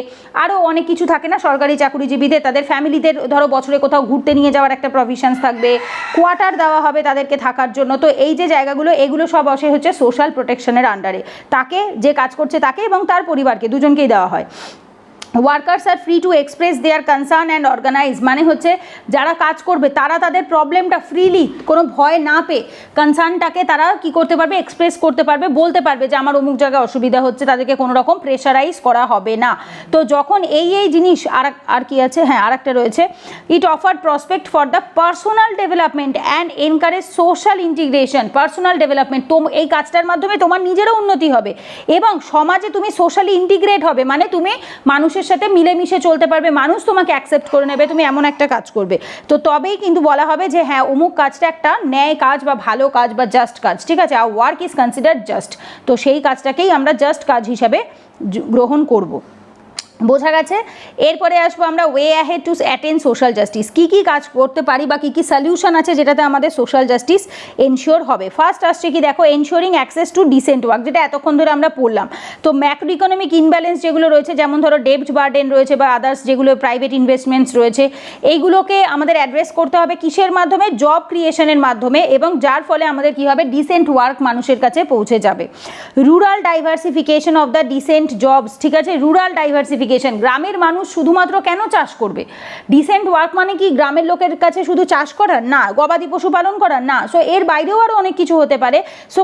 আরও অনেক কিছু থাকে না সরকারি চাকরিজীবীদের, তাদের ফ্যামিলিদের ধরো বছরে কোথাও ঘুরতে নিয়ে যাওয়ার একটা প্রভিশনস থাকবে, কোয়ার্টার দেওয়া হবে তাদেরকে থাকার জন্য। তো এই যে জায়গাগুলো, এগুলো সব আসে হচ্ছে সোশ্যাল প্রোটেকশনের আন্ডারে, তাকে যে কাজ করছে তাকে এবং তার পরিবারকে দুজনকেই দেওয়া হয়। ওয়ার্কার্স আর free to express their concern and organize, মানে হচ্ছে যারা কাজ করবে তারা তাদের প্রবলেমটা ফ্রিলি, কোনো ভয় না পেয়ে কনসার্নটাকে তারা কি করতে পারবে, এক্সপ্রেস করতে পারবে, বলতে পারবে যে আমার অমুক জায়গায় অসুবিধা হচ্ছে, তাদেরকে কোনো রকম প্রেশারাইজ করা হবে না। তো যখন এই জিনিস আর কি আছে, হ্যাঁ আর একটা রয়েছে, it offer prospect for the personal development and encourage social integration. Personal development, এই কাজটার মাধ্যমে তোমার নিজেরও উন্নতি হবে এবং সমাজে তুমি সোশ্যালি ইন্টিগ্রেট হবে, মানে তুমি মানুষের সাথে মিলেমিশে চলতে পারবে, মানুষ তোমাকে অ্যাকসেপ্ট করে নেবে, তুমি এমন একটা কাজ করবে। তো তবেই কিন্তু বলা হবে যে হ্যাঁ অমুক কাজটা একটা ন্যায় কাজ বা ভালো কাজ বা জাস্ট কাজ, ঠিক আছে। আর ওয়ার্ক ইজ কনসিডার্ড জাস্ট, তো সেই কাজটাকেই আমরা জাস্ট কাজ হিসাবে গ্রহণ করব। বোঝা গেছে। এরপরে আসবো আমরা way ahead to attain social justice, কী কী কাজ করতে পারি বা কী কী সলিউশন আছে যেটাতে আমাদের সোশ্যাল জাস্টিস এনশিওর হবে। ফার্স্ট আসছে কি দেখো, ensuring access to decent work, যেটা এতক্ষণ ধরে আমরা পড়লাম। তো ম্যাক্রো ইকোনমিক ইনব্যালেন্স যেগুলো রয়েছে, যেমন ধরো ডেপ্ট বার্ডেন রয়েছে বা আদার্স যেগুলো প্রাইভেট ইনভেস্টমেন্টস রয়েছে, এইগুলোকে আমাদের অ্যাড্রেস করতে হবে কিসের মাধ্যমে, জব ক্রিয়েশনের মাধ্যমে, এবং যার ফলে আমাদের কি হবে, ডিসেন্ট ওয়ার্ক মানুষের কাছে পৌঁছে যাবে। Rural diversification of the decent jobs, ঠিক আছে। রুরাল ডাইভার্সিফিকেশন, গ্রামের মানুষ শুধুমাত্র কেন চাষ করবে, ডিসেন্ট ওয়ার্ক মানে কি গ্রামের লোকের কাছে শুধু চাষ করার না, গবাদি পশু পালন করার না, সো এর বাইরেও আরও অনেক কিছু হতে পারে। সো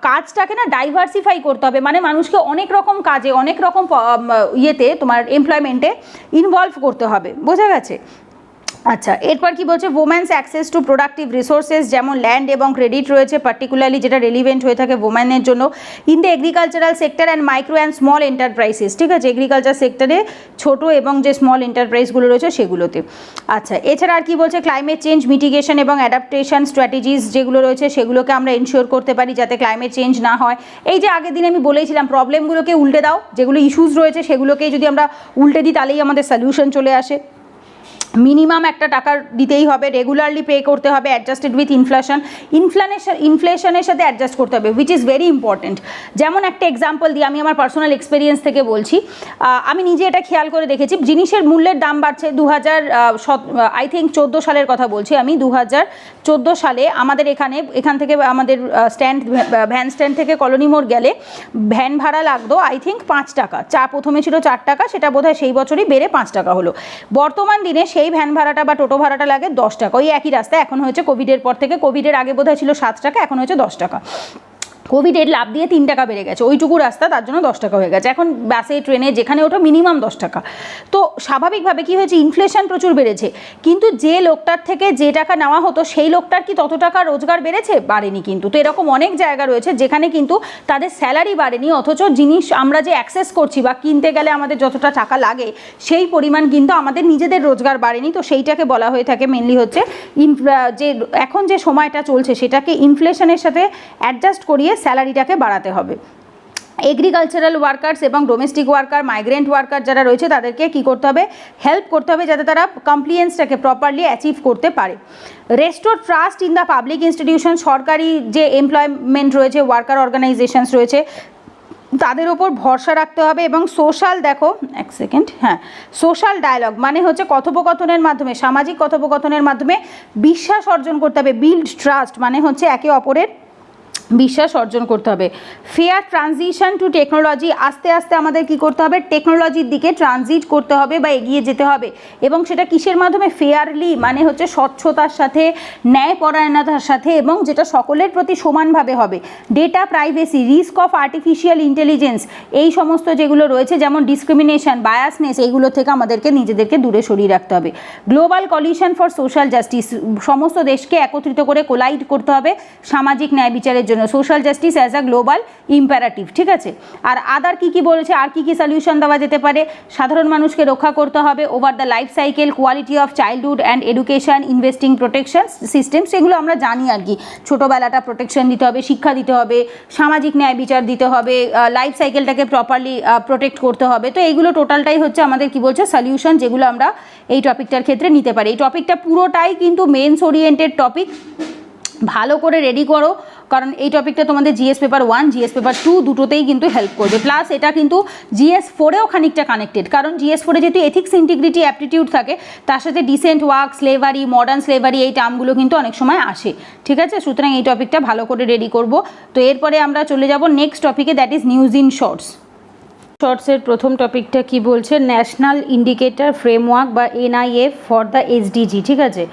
কাজটাকে না ডাইভার্সিফাই করতে হবে, মানে মানুষকে অনেক রকম কাজে, অনেক রকম তোমার এমপ্লয়মেন্টে ইনভলভ করতে হবে। বোঝা গেছে। আচ্ছা, এরপর কি বলছে, women's access to productive resources, যেমন ল্যান্ড এবং ক্রেডিট রয়েছে, পার্টিকুলারলি যেটা রেলিভেন্ট হয়ে থাকে ওমেনের জন্য, in the agricultural sector and micro and small enterprises, ঠিক আছে, এগ্রিকালচার সেক্টরে ছোট এবং যে স্মল এন্টারপ্রাইজগুলো রয়েছে সেগুলোতে। আচ্ছা, এছাড়া আর কি বলছে, ক্লাইমেট চেঞ্জ মিটিগেশন এবং অ্যাডাপ্টেশন স্ট্র্যাটেজিস যেগুলো রয়েছে সেগুলোকে আমরা এনশিওর করতে পারি যাতে ক্লাইমেট চেঞ্জ না হয়। এই যে আগের দিন আমি বলেছিলাম প্রবলেমগুলোকে উল্টে দাও, যেগুলো ইস্যুস রয়েছে সেগুলোকেই যদি আমরা উল্টে দিই তাহলেই আমাদের সলিউশন চলে আসে। মিনিমাম একটা টাকা দিতেই হবে, রেগুলারলি পে করতে হবে, অ্যাডজাস্টেড উইথ ইনফ্লেশনের সাথে অ্যাডজাস্ট করতে হবে, উইচ ইজ ভেরি ইম্পর্টেন্ট। যেমন একটা এক্সাম্পল দিই, আমি আমার পার্সোনাল এক্সপিরিয়েন্স থেকে বলছি, আমি নিজে এটা খেয়াল করে দেখেছি, জিনিসের মূল্যের দাম বাড়ছে। আই থিঙ্ক 14 সালের কথা বলছি আমি, 2014 সালে আমাদের এখান থেকে আমাদের ভ্যান স্ট্যান্ড থেকে কলোনি মোড় গেলে ভ্যান ভাড়া লাগতো আই থিঙ্ক 5 টাকা। প্রথমে ছিল 4 টাকা, সেটা বোধহয় সেই বছরই বেড়ে 5 টাকা হলো। বর্তমান দিনে সেই ভ্যান ভাড়াটা বা টোটো ভাড়াটা লাগে 10 টাকা, ওই একই রাস্তা। এখন হয়েছে কোভিডের পর থেকে, কোভিডের আগে বোধহয় ছিল 7 টাকা, এখন হয়েছে 10 টাকা। কোভিডের লাভ দিয়ে 3 টাকা বেড়ে গেছে, ওইটুকু রাস্তা তার জন্য 10 টাকা হয়ে গেছে। এখন বাসে ট্রেনে যেখানে ওটা মিনিমাম 10 টাকা। তো স্বাভাবিকভাবে কি হয়েছে, ইনফ্লেশন প্রচুর বেড়েছে, কিন্তু যে লোকটার থেকে যে টাকা নেওয়া হতো সেই লোকটার কি তত টাকা রোজগার বেড়েছে? বাড়েনি কিন্তু। তো এরকম অনেক জায়গা রয়েছে যেখানে কিন্তু তাদের স্যালারি বাড়েনি, অথচ জিনিস আমরা যে অ্যাক্সেস করছি বা কিনতে গেলে আমাদের যতটা টাকা লাগে সেই পরিমাণ কিন্তু আমাদের নিজেদের রোজগার বাড়েনি। তো সেইটাকে বলা হয়ে থাকে মেনলি হচ্ছে যে এখন যে সময়টা চলছে সেটাকে ইনফ্লেশনের সাথে অ্যাডজাস্ট করিয়ে স্যালারিটাকে বাড়াতে হবে। এগ্রিকালচারাল ওয়ার্কার্স এবং ডোমেস্টিক ওয়ার্কার, মাইগ্রেন্ট ওয়ার্কার যারা রয়েছে তাদেরকে কি করতে হবে, হেল্প করতে হবে যাতে তারা কমপ্লিয়েন্সটাকে প্রপারলি অ্যাচিভ করতে পারে। Restore trust in the public institution, সরকারি যে এমপ্লয়মেন্ট রয়েছে, ওয়ার্কার অর্গানাইজেশনস রয়েছে তাদের ওপর ভরসা রাখতে হবে। এবং সোশ্যাল, দেখো এক সেকেন্ড, হ্যাঁ, সোশ্যাল ডায়ালগ মানে হচ্ছে কথোপকথনের মাধ্যমে, সামাজিক কথোপকথনের মাধ্যমে বিশ্বাস অর্জন করতে হবে। বিল্ড ট্রাস্ট মানে হচ্ছে একে অপরের বিশ্বাস অর্জন করতে হবে। ফেয়ার ট্রানজিশন টু টেকনোলজি, আস্তে আস্তে আমাদের কি করতে হবে, টেকনোলজির দিকে ট্রানজিট করতে হবে বা এগিয়ে যেতে হবে। এবং সেটা কিসের মাধ্যমে, ফেয়ারলি মানে হচ্ছে স্বচ্ছতার সাথে, ন্যায়পরায়ণতার সাথে, এবং যেটা সকলের প্রতি সমানভাবে হবে। Data privacy, risk of artificial intelligence, এই সমস্ত যেগুলো রয়েছে যেমন ডিসক্রিমিনেশন, বায়াসনেস, এইগুলো থেকে আমাদেরকে নিজেদেরকে দূরে সরিয়ে রাখতে হবে। Global collision for social justice, সমস্ত দেশকে একত্রিত করে কোলাইড করতে হবে সামাজিক ন্যায় বিচারের জন্য। Social justice as a global imperative, ঠিক আছে। আর আদার কি বলেছে, আর কি সলিউশন দেওয়া যেতে পারে, সাধারণ মানুষকে রক্ষা করতে হবে over the life cycle, quality of childhood and education, investing protection system, সেগুলো আমরা জানি আর কি। ছোটোবেলাটা প্রোটেকশন দিতে হবে, শিক্ষা দিতে হবে, সামাজিক ন্যায় বিচার দিতে হবে, লাইফ সাইকেলটাকে প্রপারলি প্রোটেক্ট করতে হবে। তো এইগুলো টোটালটাই হচ্ছে আমাদের কি বলছে সলিউশন, যেগুলো আমরা এই টপিকটার ক্ষেত্রে নিতে পারি। এই টপিকটা পুরোটাই কিন্তু মেন্স ওরিয়েন্টেড টপিক, ভালো করে রেডি করো, কারণ এই টপিকটা তোমাদের জিএস পেপার 1, জিএস পেপার 2 দুটোতেই কিন্তু হেল্প করবে। প্লাস এটা কিন্তু জিএস 4এও খানিকটা কানেক্টেড, কারণ জিএস 4এ যেহেতু এথিক্স, ইন্টিগ্রিটি, অ্যাপটিটিউড থাকে, তার সাথে decent work, slavery, modern slavery, এই টার্মগুলো কিন্তু অনেক সময় আসে, ঠিক আছে। সুতরাং এই টপিকটা ভালো করে রেডি করব। তো এরপরে আমরা চলে যাব নেক্সট টপিকে, that is news in shorts. শর্টসের প্রথম টপিকটা কি বলছে, ন্যাশনাল ইন্ডিকেটর ফ্রেমওয়ার্ক বা এনআইএফ ফর দ্য এসডিজি, ঠিক আছে।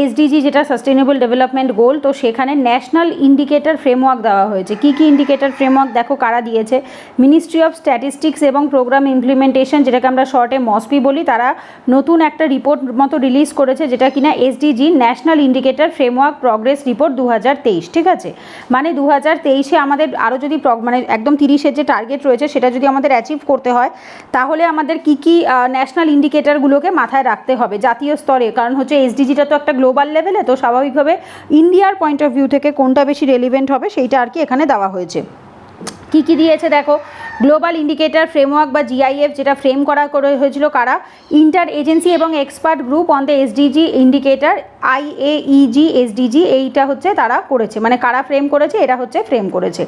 এসডিজি যেটা সাস্টেনেবল ডেভেলপমেন্ট গোল, তো সেখানে ন্যাশনাল ইন্ডিকেটর ফ্রেমওয়ার্ক দেওয়া হয়েছে। কি কি ইন্ডিকেটর ফ্রেমওয়ার্ক দেখো কারা দিয়েছে, মিনিস্ট্রি অফ স্ট্যাটিস্টিক্স এবং প্রোগ্রাম ইমপ্লিমেন্টেশন, যেটাকে আমরা শর্টে মসপি বলি, তারা নতুন একটা রিপোর্ট মতো রিলিজ করেছে, যেটা কিনা SDG national indicator framework progress report 2023, ঠিক আছে। মানে 2023-এ আমাদের আরও যদি মানে একদম 30-এর যে টার্গেট রয়েছে সেটা যদি আমাদের অ্যাচিভ করতে হয়, তাহলে আমাদের কি কি ন্যাশনাল ইন্ডিকেটরগুলোকে মাথায় রাখতে হবে জাতীয় স্তরে, কারণ হচ্ছে এসডিজিটা তো একটা গ্লোবাল লেভেলে, তো স্বাভাবিকভাবে ইন্ডিয়ার পয়েন্ট অফ ভিউ থেকে কোনটা বেশি রেলিভেন্ট হবে সেইটা আর কি এখানে দেওয়া হয়েছে। কি কি দিয়েছে দেখো, গ্লোবাল ইন্ডিকেটর ফ্রেমওয়ার্ক বা জিআইএফ, যেটা ফ্রেম করা হয়েছিল কারা, ইন্টার এজেন্সি এবং expert group on the SDG indicator, IAEG SDG, এইটা হচ্ছে তারা করেছে, মানে কারা ফ্রেম করেছে, এরা হচ্ছে ফ্রেম করেছে।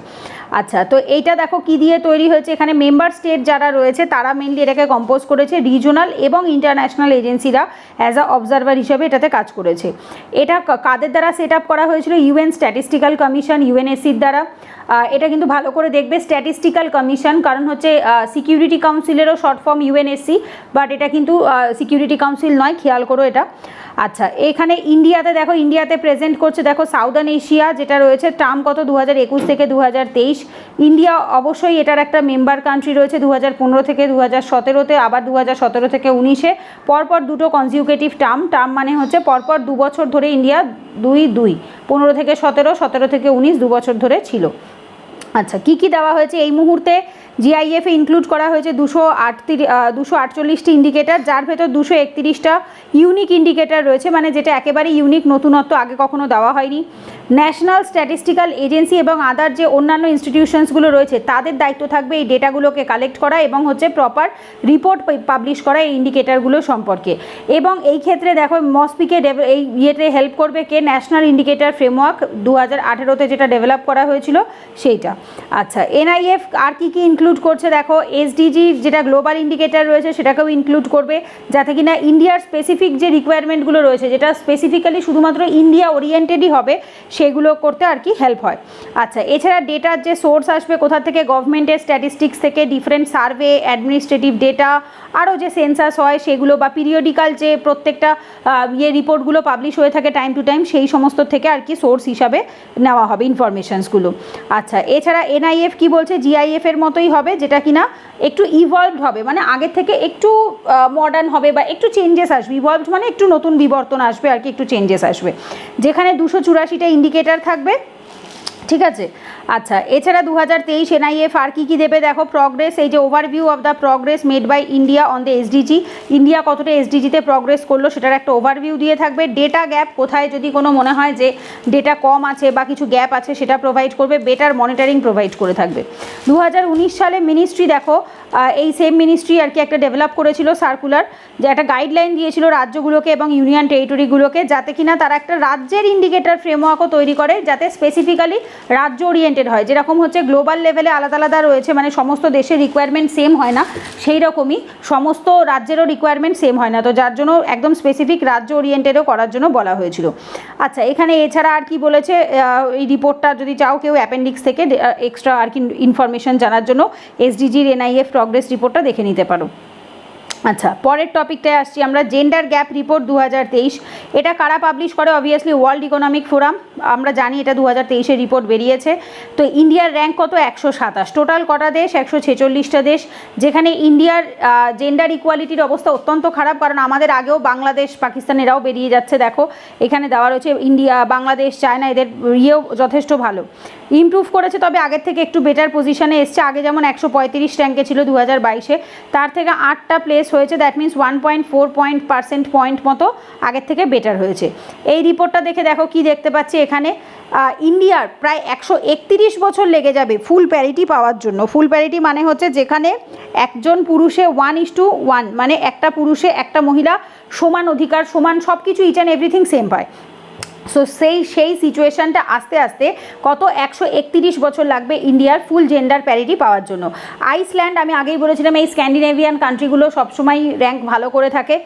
আচ্ছা, তো এইটা দেখো কি দিয়ে তৈরি হয়েছে, এখানে মেম্বার স্টেট যারা রয়েছে তারা মেনলি এটাকে কম্পোজ করেছে, রিজনাল এবং ইন্টারন্যাশনাল এজেন্সিরা অ্যাজ আ অবজারভার হিসেবে এটাতে কাজ করেছে। এটা কাদের দ্বারা সেট আপ করা হয়েছিল, ইউএন স্ট্যাটিস্টিক্যাল কমিশন, ইউএনএসসির দ্বারা। এটা কিন্তু ভালো করে দেখবে, স্ট্যাটিস্টিক্যাল কমিশন, কারণ হচ্ছে সিকিউরিটি কাউন্সিলেরও শর্ট ফর্ম ইউএনএসসি, বাট এটা কিন্তু সিকিউরিটি কাউন্সিল নয়, খেয়াল করো এটা। আচ্ছা, এখানে ইন্ডিয়াতে দেখো, ইন্ডিয়াতে প্রেজেন্ট করছে দেখো সাউদার্ন এশিয়া যেটা রয়েছে, টার্ম কত 2021 থেকে 2023। ইন্ডিয়া অবশ্যই এটার একটা মেম্বার কান্ট্রি রয়েছে 2015 থেকে 2017-তে, আবার 2017 থেকে 19-এ, পরপর দুটো কনজিউকেটিভ টার্ম মানে হচ্ছে পরপর 2 বছর ধরে ইন্ডিয়া 2-2, 15 থেকে 17, 17 থেকে 19, 2 বছর ধরে ছিল। আচ্ছা, কি কি দেওয়া হয়েছে এই মুহূর্তে? জিআইএফে ইনক্লুড করা হয়েছে 248টি ইন্ডিকেটার, যার ভেতর 231টা ইউনিক ইন্ডিকেটার রয়েছে, মানে যেটা একেবারে ইউনিক, নতুনত্ব, আগে কখনো দেওয়া হয়নি। ন্যাশনাল স্ট্যাটিস্টিক্যাল এজেন্সি এবং আদার যে অন্যান্য ইনস্টিটিউশনসগুলো রয়েছে তাদের দায়িত্ব থাকবে এই ডেটাগুলোকে কালেক্ট করা এবং হচ্ছে প্রপার রিপোর্ট পাবলিশ করা এই ইন্ডিকেটারগুলো সম্পর্কে। এবং এই ক্ষেত্রে দেখো মসপিকে এই ইয়েতে হেল্প করবে কে? ন্যাশনাল ইন্ডিকেটার ফ্রেমওয়ার্ক 2018-তে যেটা ডেভেলপ করা হয়েছিল সেইটা। আচ্ছা, এনআইএফ আর কি কি ইনক্লুড করছে দেখো, এসডিজি যেটা গ্লোবাল ইন্ডিকেটার রয়েছে সেটাকেও ইনক্লুড করবে, যাতে কিনা ইন্ডিয়ার স্পেসিফিক যে রিকোয়ারমেন্টগুলো রয়েছে, যেটা স্পেসিফিক্যালি শুধুমাত্র ইন্ডিয়া ওরিয়েন্টেডই হবে, সেগুলো করতে আর কি হেল্প হয়। আচ্ছা, এছাড়া ডেটার যে সোর্স আসবে কোথা থেকে? গভর্নমেন্টের স্ট্যাটিস্টিক্স থেকে, ডিফারেন্ট সার্ভে, অ্যাডমিনিস্ট্রেটিভ ডেটা, আরও যে সেন্সাস হয় সেগুলো, বা পিরিয়ডিক্যাল যে প্রত্যেকটা রিপোর্টগুলো পাবলিশ হয়ে থাকে টাইম টু টাইম, সেই সমস্ত থেকে আর কি সোর্স হিসাবে নেওয়া হবে ইনফরমেশনসগুলো। আচ্ছা, এছাড়া এনআইএফ কি বলছে? জিআইএফ এর মতোই হবে, যেটা কিনা একটু ইভলভড হবে, মানে আগের থেকে একটু মডার্ন হবে বা একটু চেঞ্জেস আসবে। ইভলভড মানে একটু নতুন বিবর্তন আসবে আর কি, একটু চেঞ্জেস আসবে, যেখানে 284টা ইন্ডিকেটার থাকবে, ঠিক আছে। আচ্ছা, এছাড়া 2023 এনআইএফ আর কি কি দেবে দেখো, প্রগ্রেস, এই যে overview of the progress made by India on the SDG, India কতটা এসডিজিতে প্রগ্রেস করলো সেটার একটা ওভারভিউ দিয়ে থাকবে। ডেটা গ্যাপ, কোথায় যদি কোনো মনে হয় যে ডেটা কম আছে বা কিছু গ্যাপ আছে সেটা প্রোভাইড করবে। বেটার মনিটরিং প্রোভাইড করে থাকবে। 2019 সালে মিনিস্ট্রি দেখো, এই সেম মিনিস্ট্রি আর কি একটা ডেভেলপ করেছিল সার্কুলার, যে একটা গাইডলাইন দিয়েছিল রাজ্যগুলোকে এবং ইউনিয়ন টেরিটরিগুলোকে, যাতে কিনা তারা একটা রাজ্যের ইন্ডিকেটর ফ্রেমওয়ার্কও তৈরি করে, যাতে স্পেসিফিক্যালি রাজ্য ওরিয়েন্টেড হয়। যেরকম হচ্ছে গ্লোবাল লেভেলে আলাদা আলাদা রয়েছে, মানে সমস্ত দেশের রিকোয়ারমেন্ট সেম হয় না, সেই রকমই সমস্ত রাজ্যেরও রিকোয়ারমেন্ট সেম হয় না, তো যার জন্য একদম স্পেসিফিক রাজ্য ওরিয়েন্টেডও করার জন্য বলা হয়েছিল। আচ্ছা, এখানে এছাড়া আর কি বলেছে, এই রিপোর্টটা যদি চাও কেউ অ্যাপেন্ডিক্স থেকে এক্সট্রা আর কি ইনফরমেশন জানার জন্য এসডিজির এনআইএফ প্রগ্রেস রিপোর্টটা দেখে নিতে পারো। আচ্ছা, পরের টপিকটায় আসছি আমরা, জেন্ডার গ্যাপ রিপোর্ট 2023। এটা কারা পাবলিশ করে? অবভিয়াসলি ওয়ার্ল্ড ইকোনমিক ফোরাম, আমরা জানি এটা 2023-এর রিপোর্ট বেরিয়েছে। তো ইন্ডিয়ার র্যাঙ্ক কত? 127। টোটাল কটা দেশ? 146টা দেশ, যেখানে ইন্ডিয়ার জেন্ডার ইকুয়ালিটির অবস্থা অত্যন্ত খারাপ, কারণ আমাদের আগেও বাংলাদেশ, পাকিস্তান এরাও বেরিয়ে যাচ্ছে। দেখো এখানে দেওয়া রয়েছে ইন্ডিয়া, বাংলাদেশ, চায়না, এদের ইয়েও যথেষ্ট ভালো ইমপ্রুভ করেছে, তবে আগের থেকে একটু বেটার পজিশনে এসছে। আগে যেমন 135 র্যাঙ্কে ছিল 2022-এ, তার থেকে 8টা প্লেস হয়েছে, দ্যাট মিনস 1.4 পয়েন্ট মতো আগের থেকে বেটার হয়েছে। এই রিপোর্টটা দেখে দেখো কি দেখতে পাচ্ছি এখানে, ইন্ডিয়ার প্রায় 131 বছর লেগে যাবে ফুল প্যারিটি পাওয়ার জন্য। ফুল প্যারিটি মানে হচ্ছে যেখানে একজন পুরুষে 1:1, মানে একটা পুরুষে একটা মহিলা সমান অধিকার, সমান সব কিছু, ইচ অ্যান্ড এভরিথিং সেম পায়। সো সেই সিচুয়েশানটা আস্তে আস্তে কত 131 বছর লাগবে ইন্ডিয়ার ফুল জেন্ডার প্যারিটি পাওয়ার জন্য। আইসল্যান্ড, আমি আগেই বলেছিলাম এই স্ক্যান্ডিনেভিয়ান কান্ট্রিগুলো সবসময় র্যাঙ্ক ভালো করে থাকে।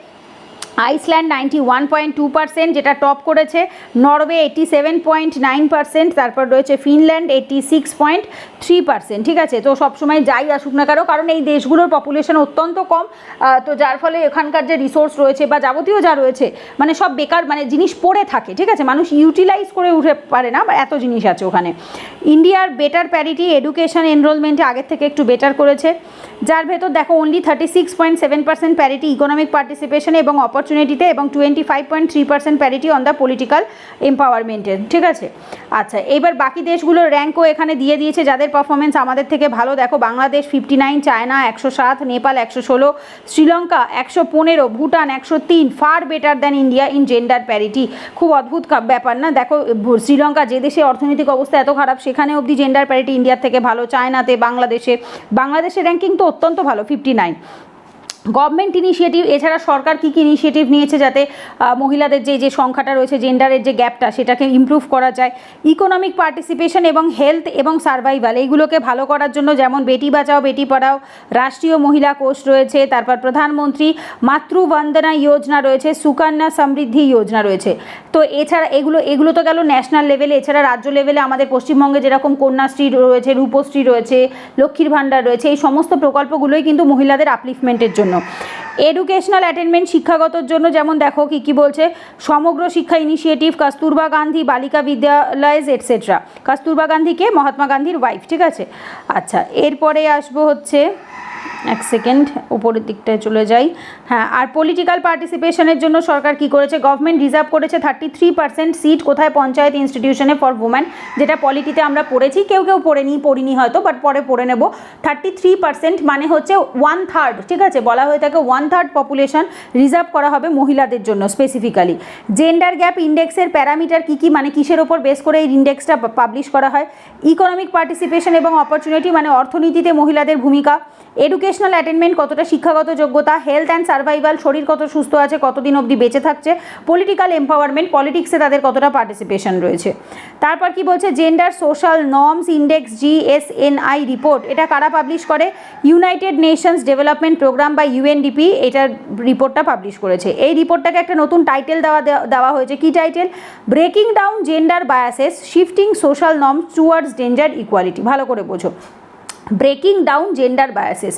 আইসল্যান্ড 91.2%, যেটা টপ করেছে। নরওয়ে 87.9%, তারপর রয়েছে ফিনল্যান্ড 86.3%, ঠিক আছে। তো সবসময় যাই আসুক না কারণ এই দেশগুলোর পপুলেশন অত্যন্ত কম, তো যার ফলে এখানকার যে রিসোর্স রয়েছে বা যাবতীয় যা রয়েছে, মানে সব বেকার, মানে জিনিস পড়ে থাকে, ঠিক আছে, মানুষ ইউটিলাইজ করে উঠে পারে না, এত জিনিস আছে ওখানে। ইন্ডিয়ার বেটার প্যারিটি এডুকেশন এনরোলমেন্টে আগের থেকে একটু বেটার করেছে, যার ভেতর দেখো অনলি 36.7% প্যারিটি ইকোনমিক পার্টিসিপেশনে এবং অপরচুনিটিতে, এবং 25.3% প্যারিটি অন দ্য পলিটিক্যাল এম্পাওয়ারমেন্টে, ঠিক আছে। আচ্ছা, এবার বাকি দেশগুলোর র্যাঙ্কও এখানে দিয়ে দিয়েছে যাদের পারফরমেন্স আমাদের থেকে ভালো। দেখো Bangladesh 59, China 107, Nepal 116, Sri Lanka 115, Bhutan 103, far better than India in gender parity. খুব অদ্ভুত ব্যাপার না? দেখো শ্রীলঙ্কা, যে দেশে অর্থনৈতিক অবস্থা এত খারাপ, সেখানে অবধি জেন্ডার প্যারিটি ইন্ডিয়ার থেকে ভালো। চায়নাতে, বাংলাদেশের র্যাঙ্কিং তো অত্যন্ত ভালো, 59। গভর্নমেন্ট ইনিশিয়েটিভ, এছাড়া সরকার কী কী ইনিশিয়েটিভ নিয়েছে যাতে মহিলাদের যে সংখ্যাটা রয়েছে, জেন্ডারের যে গ্যাপটা সেটাকে ইমপ্রুভ করা যায়। ইকোনমিক পার্টিসিপেশন এবং হেলথ এবং সার্ভাইভাল এইগুলোকে ভালো করার জন্য যেমন বেটি বাঁচাও বেটি পড়াও, রাষ্ট্রীয় মহিলা কোষ রয়েছে, তারপর প্রধানমন্ত্রী মাতৃ বন্দনা যোজনা রয়েছে, সুকন্যা সমৃদ্ধি যোজনা রয়েছে। তো এছাড়া এগুলো তো গেল ন্যাশনাল লেভেলে। এছাড়া রাজ্য লেভেলে আমাদের পশ্চিমবঙ্গে যেরকম কন্যাশ্রী রয়েছে, রূপশ্রী রয়েছে, লক্ষ্মীর ভাণ্ডার রয়েছে, এই সমস্ত প্রকল্পগুলোই কিন্তু মহিলাদের আপলিফমেন্টের জন্য। এডুকেশনাল অ্যাটেনমেন্ট, শিক্ষাগতর জন্য যেমন দেখো কী বলছে, সমগ্র শিক্ষা ইনিশিয়েটিভ, কস্তুরবা গান্ধী বালিকা বিদ্যালয় এটসেট্রা। কস্তুরবা গান্ধীকে মহাত্মা গান্ধীর ওয়াইফ, ঠিক আছে। আচ্ছা, এরপরে আসবো হচ্ছে, এক সেকেন্ড উপরের দিকটায় চলে যাই। হ্যাঁ, আর পলিটিক্যাল পার্টিসিপেশনের জন্য সরকার কি করেছে, গভর্নমেন্ট রিজার্ভ করেছে 33% সিট কোথায়, পঞ্চায়েত ইনস্টিটিউশনে ফর উমেন, যেটা পলিটিতে আমরা পড়েছি, কেউ পড়িনি হয়তো, বাট পরে পড়ে নেব। 33% মানে হচ্ছে 1/3, ঠিক আছে, বলা হয়ে থাকে 1/3 পপুলেশন রিজার্ভ করা হবে মহিলাদের জন্য স্পেসিফিক্যালি। জেন্ডার গ্যাপ ইন্ডেক্সের প্যারামিটার কী কী, মানে কিসের ওপর বেস করে এই ইন্ডেক্সটা পাবলিশ করা হয়। ইকোনমিক পার্টিসিপেশন এবং অপরচুনিটি, মানে অর্থনীতিতে মহিলাদের ভূমিকা। এডুকেশনাল অ্যাটেনমেন্ট, কতটা শিক্ষাগত যোগ্যতা। হেলথ অ্যান্ড সার্ভাইভাল, শরীর কত সুস্থ আছে, কতদিন অবধি বেঁচে থাকছে। পলিটিক্যাল এম্পাওয়ারমেন্ট, পলিটিক্সে তাদের কতটা পার্টিসিপেশন রয়েছে। তারপর কি বলছে, gender social norms index GSNI report, এটা কারা পাবলিশ করে, ইউনাইটেড নেশনস ডেভেলপমেন্ট প্রোগ্রাম বা UNDP এটার রিপোর্টটা পাবলিশ করেছে। এই রিপোর্টটাকে একটা নতুন টাইটেল দেওয়া হয়েছে, কি title, breaking down gender biases, shifting social norms towards gender equality. ভালো করে বোঝো, ব্রেকিং ডাউন জেন্ডার বায়াসেস,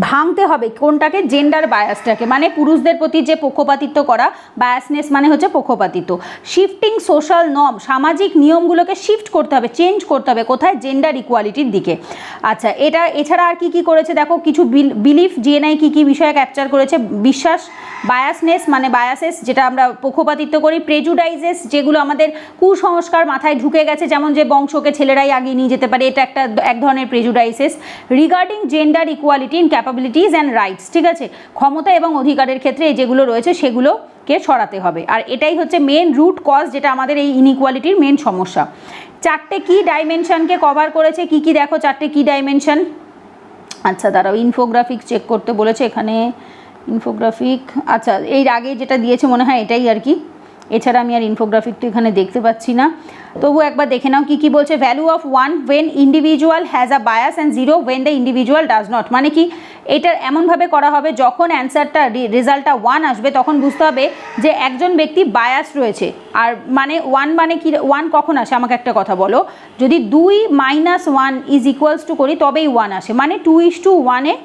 ভাঙতে হবে কোনটাকে, জেন্ডার বায়াসটাকে, মানে পুরুষদের প্রতি যে পক্ষপাতিত্ব করা, বায়াসনেস মানে হচ্ছে পক্ষপাতিত্ব। শিফটিং সোশ্যাল নর্ম, সামাজিক নিয়মগুলোকে শিফট করতে হবে, চেঞ্জ করতে হবে, কোথায়, জেন্ডার ইকুয়ালিটির দিকে। আচ্ছা, এছাড়া আর কি করেছে দেখো, কিছু বিলিফ GNI কী বিষয়ে ক্যাপচার করেছে, বিশ্বাস, বায়াসনেস মানে বায়াসেস যেটা আমরা পক্ষপাতিত্ব করি, প্রেজুডাইজেস যেগুলো আমাদের কুসংস্কার মাথায় ঢুকে গেছে, যেমন যে বংশকে ছেলেরাই আগিয়ে নিয়ে যেতে পারে, এটা এক ধরনের prejudices. Regarding gender equality in capabilities and rights, ঠিক আছে, ক্ষমতা এবং অধিকারের ক্ষেত্রে যেগুলো রয়েছে সেগুলোকে সরাতে হবে। আর এটাই হচ্ছে মেন রুট কজ, যেটা আমাদের এই ইনইকুয়ালিটির মেন সমস্যা। 4টে কি ডাইমেনশনকে কভার করেছে, কি কি দেখো, 4টে কি ডাইমেনশন। আচ্ছা দাঁড়াও, ইনফোগ্রাফিক চেক করতে বলেছে এখানে, ইনফোগ্রাফিক, আচ্ছা এর আগে যেটা দিয়েছে মনে হয় এটাই আর কি, এছাড়া আমি আর ইনফোগ্রাফিক তো এখানে দেখতে পাচ্ছি না, তবু একবার দেখে নাও কি বলছে। Value of 1 when individual has a bias and 0 when the individual does not, মানে কি, এটা এমনভাবে করা হবে যখন অ্যান্সারটা রেজাল্টটা 1 আসবে তখন বুঝতে হবে যে একজন ব্যক্তি বায়াস রয়েছে। আর মানে 1 মানে কি, 1 কখন আসে, আমাকে একটা কথা বলো, যদি 2 - 1 ইজ ইকুয়ালস টু করি তবেই 1 আসে, মানে 2:1-এ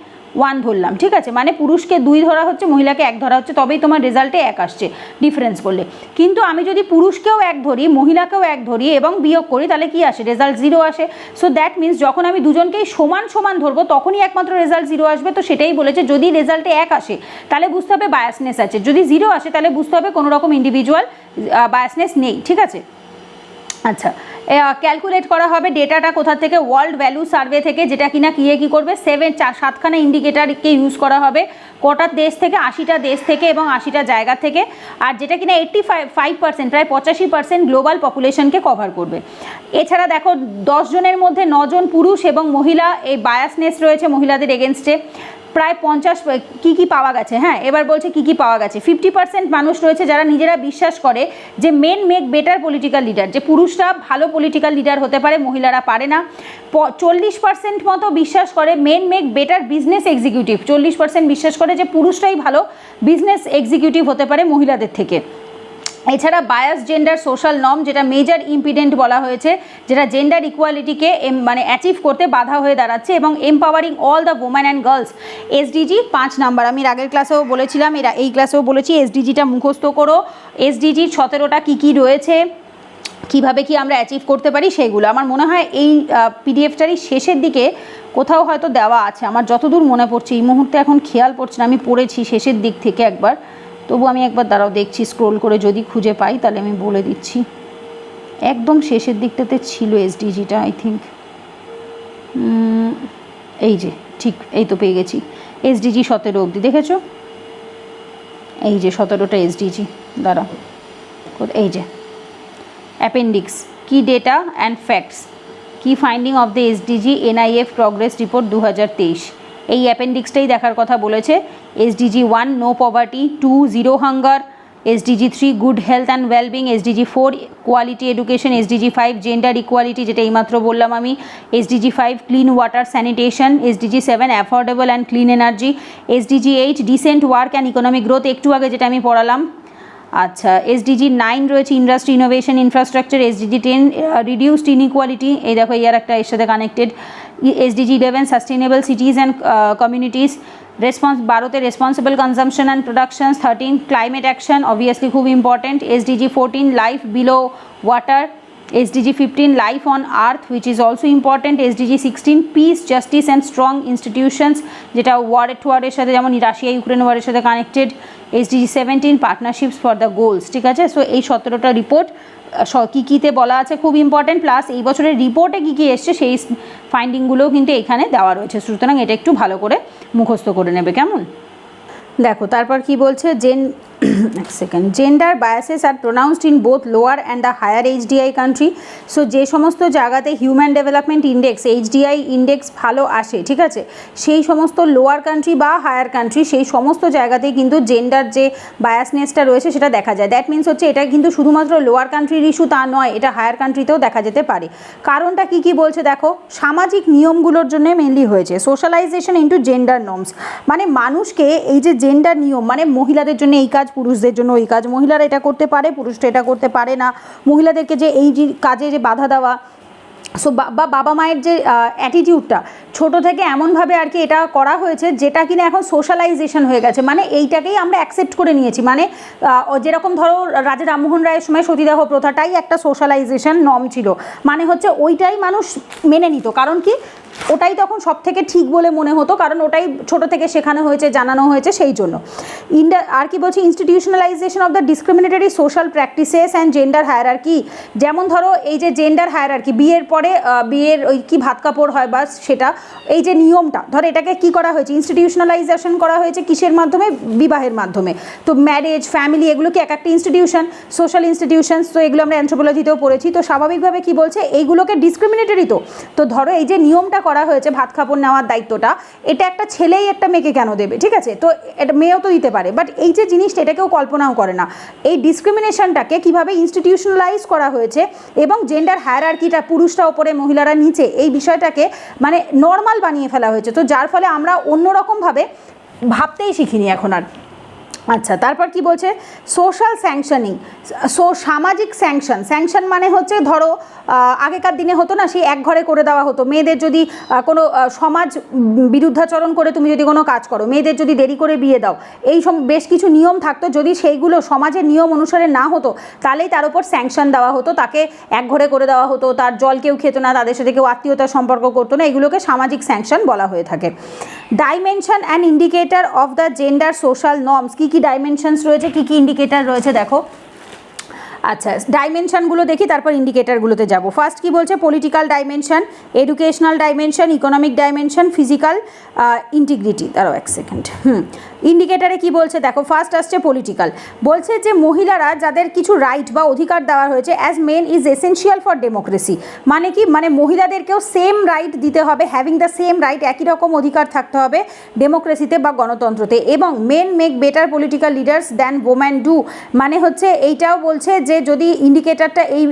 1 ধরলাম, ঠিক আছে, মানে পুরুষকে 2 ধরা হচ্ছে, মহিলাকে 1 ধরা হচ্ছে, তবেই তোমার রেজাল্টে 1 আসছে ডিফারেন্স করলে। কিন্তু আমি যদি পুরুষকেও 1 ধরি, মহিলাকেও 1 ধরি এবং বিয়োগ করি, তাহলে কি আসে, রেজাল্ট 0 আসে। সো দ্যাট মিনস যখন আমি দুজনকেই সমান সমান ধরবো তখনই একমাত্র রেজাল্ট 0 আসবে। তো সেটাই বলেছে, যদি রেজাল্টে 1 আসে তাহলে বুঝতে হবে বায়াসনেস আছে, যদি 0 আসে তাহলে বুঝতে হবে কোনো রকম ইন্ডিভিজুয়াল বায়াসনেস নেই, ঠিক আছে। আচ্ছা, ক্যালকুলেট করা হবে ডেটাটা কোথা থেকে, ওয়ার্ল্ড ভ্যালু সার্ভে থেকে, যেটা কিনা কি করবে, 7খানা ইন্ডিকেটারকে ইউজ করা হবে, কটা দেশ থেকে, 80টা দেশ থেকে এবং 80টা জায়গা থেকে, আর যেটা কিনা 85% প্রায় 85% গ্লোবাল পপুলেশনকে কভার করবে। এছাড়া দেখো 10 জনের মধ্যে 9 জন পুরুষ এবং মহিলা এই বায়াসনেস রয়েছে মহিলাদের এগেনস্টে। প্রায় 50 কি পাওয়া গেছে, হ্যাঁ এবার বলছে কি পাওয়া গেছে। 50% মানুষ রয়েছে যারা নিজেরা বিশ্বাস করে যে men make better political leader, যে পুরুষরা ভালো পলিটিক্যাল লিডার হতে পারে, মহিলারা পারে না। 40% মতো বিশ্বাস করে men make better business executive, 40% বিশ্বাস করে যে পুরুষরাই ভালো বিজনেস এক্সিকিউটিভ হতে পারে মহিলাদের থেকে। এছাড়া বায়াস জেন্ডার সোশ্যাল নর্ম, যেটা মেজর ইম্পিডেন্ট বলা হয়েছে, যেটা জেন্ডার ইকুয়ালিটিকে মানে অ্যাচিভ করতে বাধা হয়ে দাঁড়াচ্ছে, এবং empowering all the women and girls. SDG 5 number, আমি আগের ক্লাসেও বলেছিলাম, এই ক্লাসেও বলেছি, SDGটা মুখস্থ করো। SDGর 17টা কী রয়েছে, কিভাবে কি আমরা অ্যাচিভ করতে পারি সেগুলো। আমার মনে হয় এই পিডিএফটারই শেষের দিকে কোথাও হয়তো দেওয়া আছে, আমার যতদূর মনে পড়ছে, এই মুহূর্তে এখন খেয়াল পড়ছে না, আমি পড়েছি শেষের দিক থেকে একবার, তবু আমি একবার দাঁড়াও দেখছি স্ক্রোল করে, যদি খুঁজে পাই তাহলে আমি বলে দিচ্ছি। একদম শেষের দিকটাতে ছিল SDGটা, আই থিঙ্ক, এই যে ঠিক, এই তো পেয়ে গেছি, SDG 17 অবধি, দেখেছো, এই যে 17টা SDG, দাঁড়াও, এই যে অ্যাপেন্ডিক্স, কি ডেটা অ্যান্ড ফ্যাক্টস, কি finding of the SDG NIF progress report 2023, এই অ্যাপেন্ডিক্সটাই দেখার কথা বলেছে। SDG 1 no poverty, 2 zero hunger, SDG 3 good health and well-being, SDG 4 quality education, SDG 5 gender equality যেটা এইমাত্র বললাম আমি, SDG 5 clean water sanitation, SDG 7 affordable and clean energy, SDG 8 decent work and economic growth একটু আগে যেটা আমি পড়ালাম। আচ্ছা, SDG 9 রয়েছে industry innovation infrastructure, SDG 10 reduced inequality, এই দেখো ইয়ার একটা এর সাথে connected, SDG 11 sustainable cities and communities, ভারতে responsible consumption and productions, 13 climate action obviously খুব important, SDG 14 life below water, SDG 15 life on earth which is also important, SDG 16 peace justice and strong institutions যেটা ওয়ারের সাথে যেমন Russia Ukraine ওয়ারের সাথে connected, SDG 17 partnerships for the goals। ঠিক আছে, so এই 17টা report কী কীতে বলা আছে খুব ইম্পর্টেন্ট, প্লাস এই বছরের রিপোর্টে কী কী এসছে সেই ফাইন্ডিংগুলোও কিন্তু এখানে দেওয়া রয়েছে, সুতরাং এটা একটু ভালো করে মুখস্থ করে নেবে। কেমন, দেখো তারপর কি বলছে, এক second, gender biases are pronounced in both lower and the higher HDI country. So যে সমস্ত জায়গাতে human development index HDI index ভালো আসে, ঠিক আছে, সেই সমস্ত লোয়ার কান্ট্রি বা হায়ার কান্ট্রি সেই সমস্ত জায়গাতেই কিন্তু জেন্ডার যে বায়াসনেসটা রয়েছে সেটা দেখা যায়। দ্যাট মিনস হচ্ছে এটা কিন্তু শুধুমাত্র লোয়ার কান্ট্রির ইস্যু তা নয়, এটা হায়ার কান্ট্রিতেও দেখা যেতে পারে। কারণটা কি কি বলছে দেখো, সামাজিক নিয়মগুলোর জন্য মেনলি হয়েছে, সোশ্যালাইজেশন ইন্টু জেন্ডার নর্মস, মানে মানুষকে এই যে জেন্ডার নিয়ম, মানে মহিলাদের জন্য এই কাজ, পুরুষদের জন্য ওই কাজ, মহিলারা এটা করতে পারে পুরুষরা এটা করতে পারে না, মহিলাদেরকে যে এই যে কাজে যে বাধা দেওয়া, সো বাবা মায়ের যে অ্যাটিটিউডটা ছোটো থেকে এমনভাবে আর কি এটা করা হয়েছে যেটা কিনা এখন সোশ্যালাইজেশন হয়ে গেছে, মানে এইটাকেই আমরা অ্যাকসেপ্ট করে নিয়েছি। মানে যেরকম ধরো রাজা রামমোহন রায়ের সময় সতীদাহ প্রথাটাই একটা সোশ্যালাইজেশন নর্ম ছিল, মানে হচ্ছে ওইটাই মানুষ মেনে নিত, কারণ কি ওটাই তখন সব থেকে ঠিক বলে মনে হতো, কারণ ওটাই ছোটো থেকে শেখানো হয়েছে, জানানো হয়েছে, সেই জন্য। আর কি বলছে, institutionalisation of the discriminatory social practices and gender hierarchy, যেমন ধরো এই যে জেন্ডার হায়ারার্কি, বিয়ের পরে বিয়ের ওই কি ভাত কাপড় হয় বা সেটা, এই যে নিয়মটা ধরো এটাকে কি করা হয়েছে, ইনস্টিটিউশনালাইজেশন করা হয়েছে কিসের মাধ্যমে, বিবাহের মাধ্যমে। তো ম্যারেজ, ফ্যামিলি এগুলো কি এক একটা ইনস্টিটিউশন, সোশ্যাল ইনস্টিটিউশনস, তো এগুলো আমরা অ্যানথ্রোপোলজিতেও পড়েছি। তো স্বাভাবিকভাবে কি বলছে, এইগুলোকে ডিসক্রিমিনেটরি, তো ধরো এই যে নিয়মটা করা হয়েছে ভাত কাপড় নেওয়ার দায়িত্বটা, এটা একটা ছেলেই একটা মেয়েকে কেন দেবে, ঠিক আছে, তো এটা মেয়েও তো দিতে পারে, বাট এই যে জিনিসটা এটা কেউ কল্পনাও করে না, এই ডিসক্রিমিনেশনটাকে কিভাবে ইনস্টিটিউশনালাইজ করা হয়েছে এবং জেন্ডার হায়ারার্কিটা পুরুষরা ওপরে মহিলারা নিচে, এই বিষয়টাকে মানে নর্মাল বানিয়ে ফেলা হয়েছে, তো যার ফলে আমরা অন্যরকমভাবে ভাবতেই শিখিনি এখন আর। আচ্ছা, তারপর কি বলছে, সোশ্যাল স্যাংশনিং, সামাজিক স্যাংশন মানে হচ্ছে ধরো আগেকার দিনে হতো না, সেই এক ঘরে করে দেওয়া হতো, মেয়েদের যদি কোনো সমাজ বিরুদ্ধাচরণ করে তুমি যদি কোনো কাজ করো, মেয়েদের যদি দেরি করে বিয়ে দাও, এই বেশ কিছু নিয়ম থাকতো, যদি সেইগুলো সমাজের নিয়ম অনুসারে না হতো তাহলেই তার উপর স্যাংশন দেওয়া হতো, তাকে এক ঘরে করে দেওয়া হতো, তার জল কেউ খেত না, তাদের সাথে কেউ আত্মীয়তার সম্পর্ক করতো না, এগুলোকে সামাজিক স্যাংশন বলা হয়ে থাকে। Dimension and indicator of the gender social norms, কী কী ডাইমেনশনস রয়েছে, কী কী ইন্ডিকেটর রয়েছে দেখো। আচ্ছা, ডাইমেনশনগুলো দেখি, তারপর ইন্ডিকেটারগুলোতে যাব। ফার্স্ট কি বলছে, political dimension, educational dimension, economic dimension, physical integrity. তারও এক সেকেন্ড, ইন্ডিকেটারে কি বলছে দেখো, ফার্স্ট আসছে পলিটিক্যাল, বলছে যে মহিলারা যাদের কিছু রাইট বা অধিকার দেওয়া হয়েছে, as men is essential for democracy, মানে কি, মানে মহিলাদেরকেও সেম রাইট দিতে হবে, হ্যাভিং দ্য সেম রাইট, একই রকম অধিকার থাকতে হবে ডেমোক্রেসিতে বা গণতন্ত্রতে, এবং men make better political leaders than women do, মানে হচ্ছে এইটাও বলছে যে যদি ইন্ডিকেটারটা এই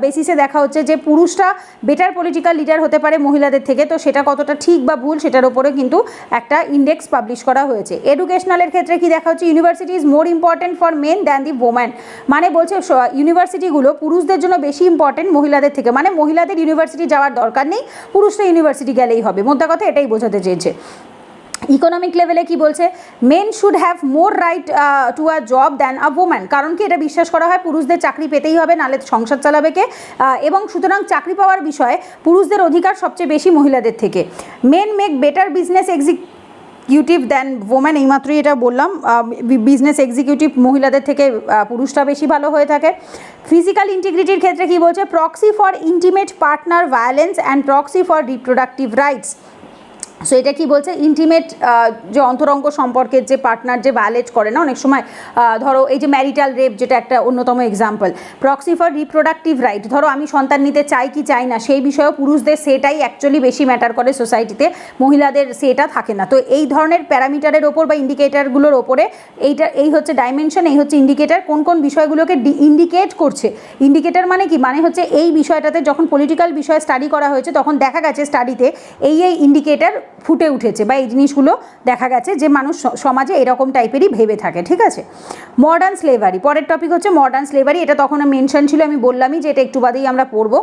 বেসিসে দেখা হচ্ছে যে পুরুষরা বেটার পলিটিক্যাল লিডার হতে পারে মহিলাদের থেকে, তো সেটা কতটা ঠিক বা ভুল সেটার উপরে কিন্তু একটা ইন্ডেক্স পাবলিশ করা হয়েছে। এডুকেশনালের ক্ষেত্রে কি দেখা হচ্ছে, university is more important for men than the woman, মানে বলছে ইউনিভার্সিটিগুলো পুরুষদের জন্য বেশি ইম্পর্টেন্ট মহিলাদের থেকে, মানে মহিলাদের ইউনিভার্সিটি যাওয়ার দরকার নেই, পুরুষরা ইউনিভার্সিটি গেলেই হবে, মোদ্দা কথা এটাই বোঝাতে চেয়েছে। ইকোনমিক লেভেলে কি বলছে, men should have more right to a job than a woman, কারণ কি এটা বিশ্বাস করা হয় পুরুষদের চাকরি পেতেই হবে, নাহলে সংসার চালাবে কে, এবং সুতরাং চাকরি পাওয়ার বিষয়ে পুরুষদের অধিকার সবচেয়ে বেশি মহিলাদের থেকে। Men make better business executive than woman, এইমাত্রই এটা বললাম, বিজনেস এক্সিকিউটিভ মহিলাদের থেকে পুরুষরা বেশি ভালো হয়ে থাকে। ফিজিক্যাল ইন্টিগ্রিটির ক্ষেত্রে কি বলছে, proxy for intimate partner violence and proxy for reproductive rights, so এটা কি বলছে, ইন্টিমেট যে অন্তরঙ্গ সম্পর্কের যে পার্টনার যে ভায়োলেট করে না অনেক সময়, ধরো এই যে ম্যারিটাল রেপ যেটা একটা অন্যতম example. Proxy for reproductive right, ধরো আমি সন্তান নিতে চাই কি চাই না সেই বিষয়েও পুরুষদের সেটাই অ্যাকচুয়ালি বেশি ম্যাটার করে সোসাইটিতে, মহিলাদের সেটা থাকে না। তো এই ধরনের প্যারামিটারের ওপর বা ইন্ডিকেটারগুলোর ওপরে এই হচ্ছে ডাইমেনশন, এই হচ্ছে ইন্ডিকেটার, কোন কোন বিষয়গুলোকে ইন্ডিকেট করছে। ইন্ডিকেটার মানে কি, মানে হচ্ছে এই বিষয়টাতে যখন পলিটিক্যাল বিষয় স্টাডি করা হয়েছে তখন দেখা গেছে স্টাডিতে এই ইন্ডিকেটার ফুটে উঠেছে বা এই জিনিসগুলো দেখা গেছে যে মানুষ সমাজে এরকম টাইপেরই ভেবে থাকে। ঠিক আছে, মডার্ন স্লেভারি, পরের টপিক হচ্ছে মডার্ন স্লেভারি। এটা তখন মেনশন ছিল, আমি বললামই যে এটা একটু বাদেই আমরা পড়বো।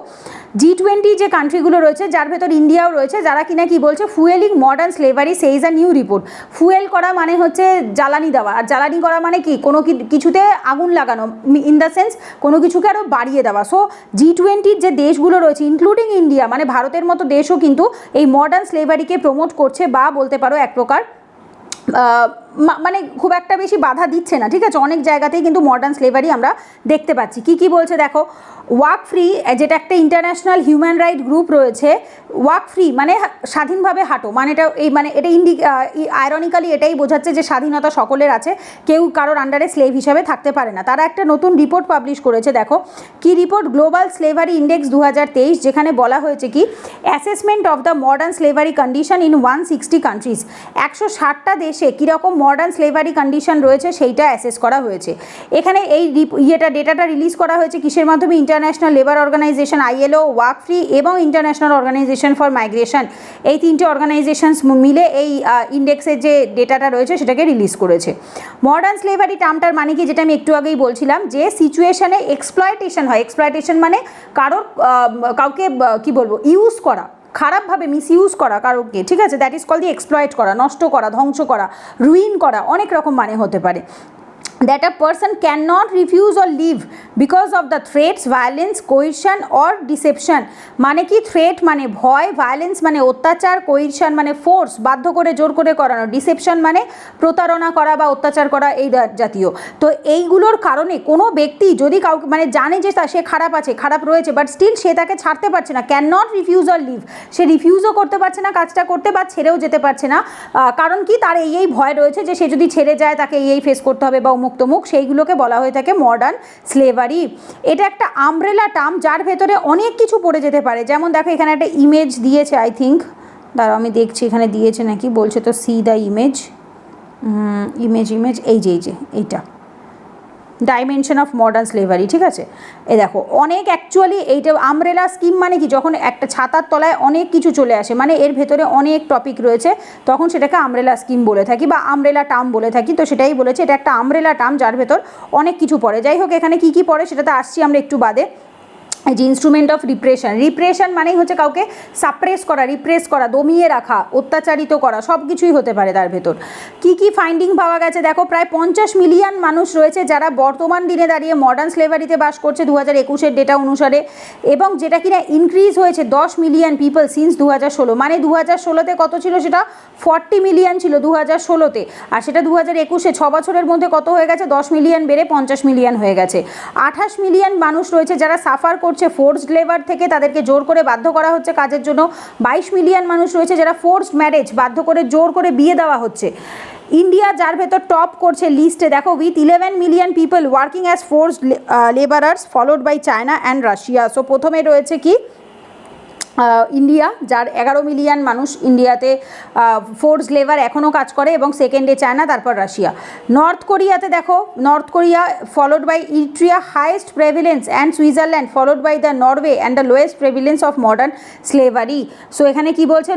G20 যে কান্ট্রিগুলো রয়েছে যার ভেতর ইন্ডিয়াও রয়েছে, যারা কিনা কি বলছে, fuelling modern slavery সেইজ a new report. Fuel করা মানে হচ্ছে জ্বালানি দেওয়া, আর জ্বালানি করা মানে কি কোনো কিছুতে আগুন লাগানো, ইন দ্য সেন্স কোনো কিছুকে আরও বাড়িয়ে দেওয়া। সো G20 যে দেশগুলো রয়েছে ইনক্লুডিং ইন্ডিয়া, মানে ভারতের মতো দেশও কিন্তু এই মডার্ন স্লেভারিকে প্রমোট করছে, বা বলতে পারো এক প্রকার মানে খুব একটা বেশি বাধা দিচ্ছে না। ঠিক আছে, অনেক জায়গাতেই কিন্তু মডার্ন স্লেভারি আমরা দেখতে পাচ্ছি। কি কি বলছে দেখো, ওয়ার্ক ফ্রি, যেটা একটা ইন্টারন্যাশনাল হিউম্যান রাইট গ্রুপ রয়েছে, ওয়ার্ক ফ্রি মানে স্বাধীনভাবে হাঁটো, মানে এটা এটা আয়রনিক্যালি এটাই বোঝাচ্ছে যে স্বাধীনতা সকলের আছে, কেউ কারোর আন্ডারে স্লেভ হিসাবে থাকতে পারে না। তারা একটা নতুন রিপোর্ট পাবলিশ করেছে, দেখো কি রিপোর্ট, গ্লোবাল স্লেভারি ইন্ডেক্স 2023, যেখানে বলা হয়েছে কি assessment of the modern slavery condition in 160 countries. 160টা দেশে কীরকম মডার্ন স্লেভারি কন্ডিশন রয়েছে সেইটা অ্যাসেস করা হয়েছে। এখানে এই ডেটাটা রিলিজ করা হয়েছে কিসের মাধ্যমে, international labour organization ILO, work free এবং ইন্টারন্যাশনাল অর্গানাইজেশন ফর মাইগ্রেশন, এই তিনটে অর্গানাইজেশনস মিলে এই ইন্ডেক্সের যে ডেটাটা রয়েছে সেটাকে রিলিজ করেছে। মডার্ন স্লেভারি টার্মটার মানে কি, যেটা আমি একটু আগেই বলছিলাম, যে সিচুয়েশনে এক্সপ্লয়টেশন হয়। এক্সপ্লয়টেশন মানে কাউকে কি বলবো, ইউজ করা, খারাপভাবে মিসইউজ করা কারোকে। ঠিক আছে, that is call the exploit করা, নষ্ট করা, ধ্বংস করা, রুইন করা, অনেক রকম মানে হতে পারে। that a person cannot refuse or leave because of the threats, violence, coercion or deception। মানে কি, থ্রেট মানে ভয়, ভায়োলেন্স মানে অত্যাচার, কোয়েরশন মানে ফোর্স, বাধ্য করে জোর করে করানো, ডিসেপশন মানে প্রতারণা করা বা অত্যাচার করা, এই জাতীয়। তো এইগুলোর কারণে কোনো ব্যক্তি যদি কাউকে মানে জানে যে সে খারাপ আছে, খারাপ রয়েছে, বাট স্টিল সে তাকে ছাড়তে পারছে না, can not refuse or leave, সে রিফিউজও করতে পারছে না কাজটা করতে, বা ছেড়েও যেতে পারছে না। কারণ কি, তার এই ভয় রয়েছে যে সে যদি ছেড়ে যায় তাকে এই ফেস করতে হবে বা মুক্তমুখ, সেইগুলোকে বলা হয়ে থাকে মডার্ন স্লেভারি। এটা একটা আমব্রেলা টার্ম যার ভেতরে অনেক কিছু পড়ে যেতে পারে। যেমন দেখো এখানে একটা ইমেজ দিয়েছে, আই থিঙ্ক, দাঁড়াও আমি দেখছি এখানে দিয়েছে নাকি, বলছে তো সি দ্য ইমেজ, এই যে এইটা ডাইমেনশন অফ মডার্ন স্লেভারি। ঠিক আছে, এই দেখো অনেক অ্যাকচুয়ালি এইটা আমব্রেলা স্কিম মানে কি, যখন একটা ছাতার তলায় অনেক কিছু চলে আসে, মানে এর ভেতরে অনেক টপিক রয়েছে, তখন সেটাকে আমব্রেলা স্কিম বলে থাকি বা আমব্রেলা টার্ম বলে থাকি। তো সেটাই বলেছে, এটা একটা আমব্রেলা টার্ম যার ভেতর অনেক কিছু পড়ে। যাই হোক, এখানে কি কি পড়ে সেটাতে আসছি আমরা একটু বাদে। এই যে ইনস্ট্রুমেন্ট অফ রিপ্রেশন মানেই হচ্ছে কাউকে সাপ্রেস করা, রিপ্রেস করা, দমিয়ে রাখা, অত্যাচারিত করা, সব কিছুই হতে পারে তার ভেতর। কি কি ফাইন্ডিং পাওয়া গেছে দেখো, প্রায় 50 মিলিয়ন মানুষ রয়েছে যারা বর্তমান দিনে দাঁড়িয়ে মডার্ন স্লেভারিতে বাস করছে 2021-এর ডেটা অনুসারে, এবং যেটা কিনা ইনক্রিজ হয়েছে 10 মিলিয়ন পিপল সিন্স 2016। মানে 2016-তে কত ছিল, সেটা 40 মিলিয়ন ছিল 2016-তে, আর সেটা 2021-এ 6 বছরের মধ্যে কত হয়ে গেছে, 10 মিলিয়ন বেড়ে 50 মিলিয়ন হয়ে গেছে। 28 মিলিয়ন মানুষ রয়েছে যারা সাফার করছে ফোর্সড লেবার থেকে, তাদেরকে জোর করে বাধ্য করা হচ্ছে কাজের জন্য। 22 মিলিয়ন মানুষ রয়েছে যারা ফোর্সড ম্যারেজ, বাধ্য করে জোর করে বিয়ে দেওয়া হচ্ছে। ইন্ডিয়া যার ভেতর টপ করছে লিস্টে দেখো, with 11 million people working as forced labourers, followed by China and Russia. So প্রথমে রয়েছে কি ইন্ডিয়া, যার 11 মিলিয়ন মানুষ ইন্ডিয়াতে ফোর্স লেবার এখনও কাজ করে, এবং সেকেন্ডে চায়না, তারপর রাশিয়া। নর্থ কোরিয়াতে দেখো, north Korea followed by Eritrea, highest prevalence, and Switzerland followed by the Norway and the lowest prevalence of modern slavery. So এখানে কি বলছে,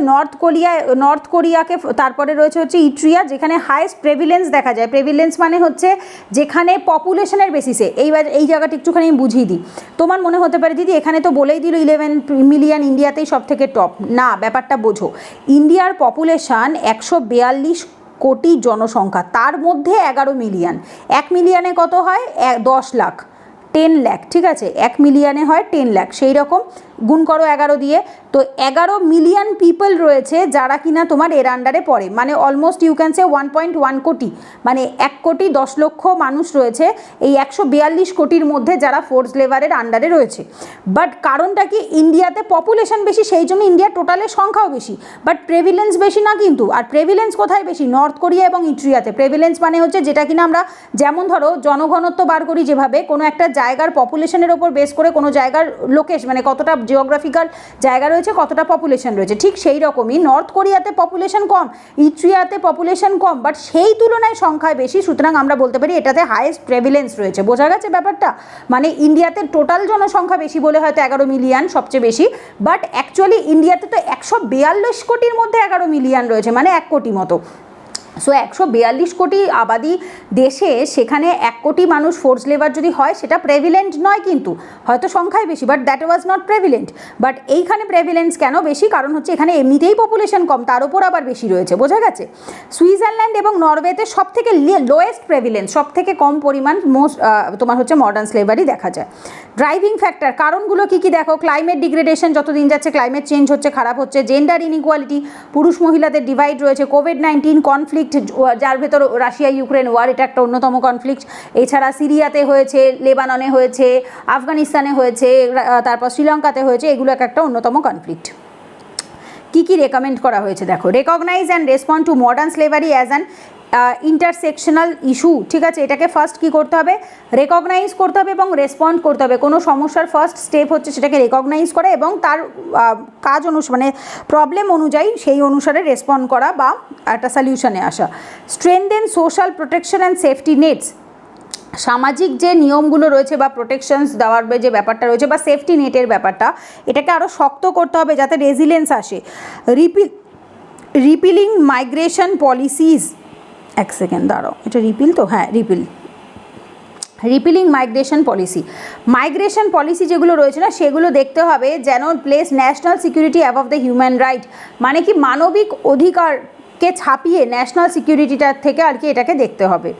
নর্থ কোরিয়াকে তারপরে রয়েছে হচ্ছে ইরিট্রিয়া, যেখানে হাইয়েস্ট প্রেভিলেন্স দেখা যায়। প্রেভিলেন্স মানে হচ্ছে যেখানে পপুলেশনের বেসিসে। এই জায়গাটা একটুখানি আমি বুঝিয়ে দিই, তোমার মনে হতে পারে দিদি এখানে তো বলেই দিল 11 মিলিয়ন ইন্ডিয়াতেই সব থেকে টপ। না, ব্যাপারটা বোঝো, ইন্ডিয়ার পপুলেশন 142 কোটি জনসংখ্যা, তার মধ্যে 11 মিলিয়ন। 1 মিলিয়নে কত হয়, 10 লাখ, 10 লাখ। ঠিক আছে, 1 মিলিয়নে হয় 10 লাখ। সেই রকম গুণ করো 11 দিয়ে, তো 11 মিলিয়ন পিপল রয়েছে যারা কিনা তোমার এর আন্ডারে পড়ে, মানে অলমোস্ট ইউ ক্যান সে 1.1 কোটি, মানে 1 কোটি 10 লক্ষ মানুষ রয়েছে এই 142 কোটির মধ্যে যারা ফোর্সড লেবারের আন্ডারে রয়েছে। বাট কারণটা কি, ইন্ডিয়াতে পপুলেশন বেশি, সেই জন্য ইন্ডিয়ার টোটালের সংখ্যাও বেশি, বাট প্রেভিলেন্স বেশি না কিন্তু। আর প্রেভিলেন্স কোথায় বেশি, নর্থ কোরিয়া এবং ইট্রিয়াতে। প্রেভিলেন্স মানে হচ্ছে যেটা কিনা আমরা যেমন ধরো জনঘনত্ব বার করি, যেভাবে কোনো একটা জায়গার পপুলেশনের ওপর বেস করে কোনো জায়গার লোকেশন মানে কতটা জিওগ্রাফিক্যাল জায়গা রয়েছে, কতটা পপুলেশন রয়েছে, ঠিক সেই রকমই নর্থ কোরিয়াতে পপুলেশন কম, ইট্রিয়াতে পপুলেশন কম, বাট সেই তুলনায় সংখ্যায় বেশি, সুতরাং আমরা বলতে পারি এটাতে হাইয়েস্ট প্রেভিলেন্স রয়েছে। বোঝা গেছে ব্যাপারটা? মানে ইন্ডিয়াতে টোটাল জনসংখ্যা বেশি বলে হয়তো 11 মিলিয়ন সবচেয়ে বেশি, বাট অ্যাকচুয়ালি ইন্ডিয়াতে তো 142 কোটির মধ্যে 11 মিলিয়ন রয়েছে, মানে 1 কোটি মতো। সো 142 কোটি আবাদি দেশে সেখানে 1 কোটি মানুষ ফোর্স লেবার যদি হয়, সেটা প্রেভিলেন্ট নয় কিন্তু, হয়তো সংখ্যায় বেশি, but that was not prevalent. But এইখানে প্রেভিলেন্স কেন বেশি, কারণ হচ্ছে এখানে এমনিতেই পপুলেশন কম, তার উপর আবার বেশি রয়েছে। বোঝা গেছে? সুইজারল্যান্ড এবং নরওয়েতে সব থেকে লোয়েস্ট প্রেভিলেন্স, সব থেকে কম পরিমাণ তোমার হচ্ছে মডার্ন স্লেভারি দেখা যায়। ড্রাইভিং ফ্যাক্টর, কারণগুলো কী কী দেখো, ক্লাইমেট ডিগ্রেডেশন, যত দিন যাচ্ছে ক্লাইমেট চেঞ্জ হচ্ছে, খারাপ হচ্ছে, জেন্ডার ইনইকুয়ালিটি, পুরুষ মহিলাদের ডিভাইড রয়েছে, কোভিড-19 কনফ্লিক্ট, যার ভেতর রাশিয়া ইউক্রেন ওয়ার, এটা একটা অন্যতম কনফ্লিক্ট, এছাড়া সিরিয়াতে হয়েছে, লেবাননে হয়েছে, আফগানিস্তানে হয়েছে, তারপর শ্রীলঙ্কাতে হয়েছে, এগুলো একটা অন্যতম কনফ্লিক্ট। কী কী রেকমেন্ড করা হয়েছে দেখো, recognise and respond to modern slavery as an intersectional issue. ঠিক আছে, এটাকে ফার্স্ট কী করতে হবে, রেকগনাইজ করতে হবে এবং রেসপন্ড করতে হবে। কোনো সমস্যার ফার্স্ট স্টেপ হচ্ছে সেটাকে রেকগনাইজ করা এবং তার কাজ মানে প্রবলেম অনুযায়ী সেই অনুসারে রেসপন্ড করা বা একটা সলিউশনে আসা। Strengthen social protection and safety nets, সামাজিক যে নিয়মগুলো রয়েছে বা প্রোটেকশনস দেওয়ার যে ব্যাপারটা রয়েছে বা সেফটি নেটের ব্যাপারটা, এটাকে আরও শক্ত করতে হবে যাতে রেজিলিয়েন্স আসে। রিপিলিং মাইগ্রেশন পলিসিস, এক সেকেন্ড দাঁড়াও, এটা রিপিল তো, হ্যাঁ রিপিলিং মাইগ্রেশন পলিসি যেগুলো রয়েছে না, সেগুলো দেখতে হবে যেন place national security above the human right, মানে কি মানবিক অধিকারকে ছাপিয়ে ন্যাশনাল সিকিউরিটিটার থেকে আর কি এটাকে দেখতে হবে।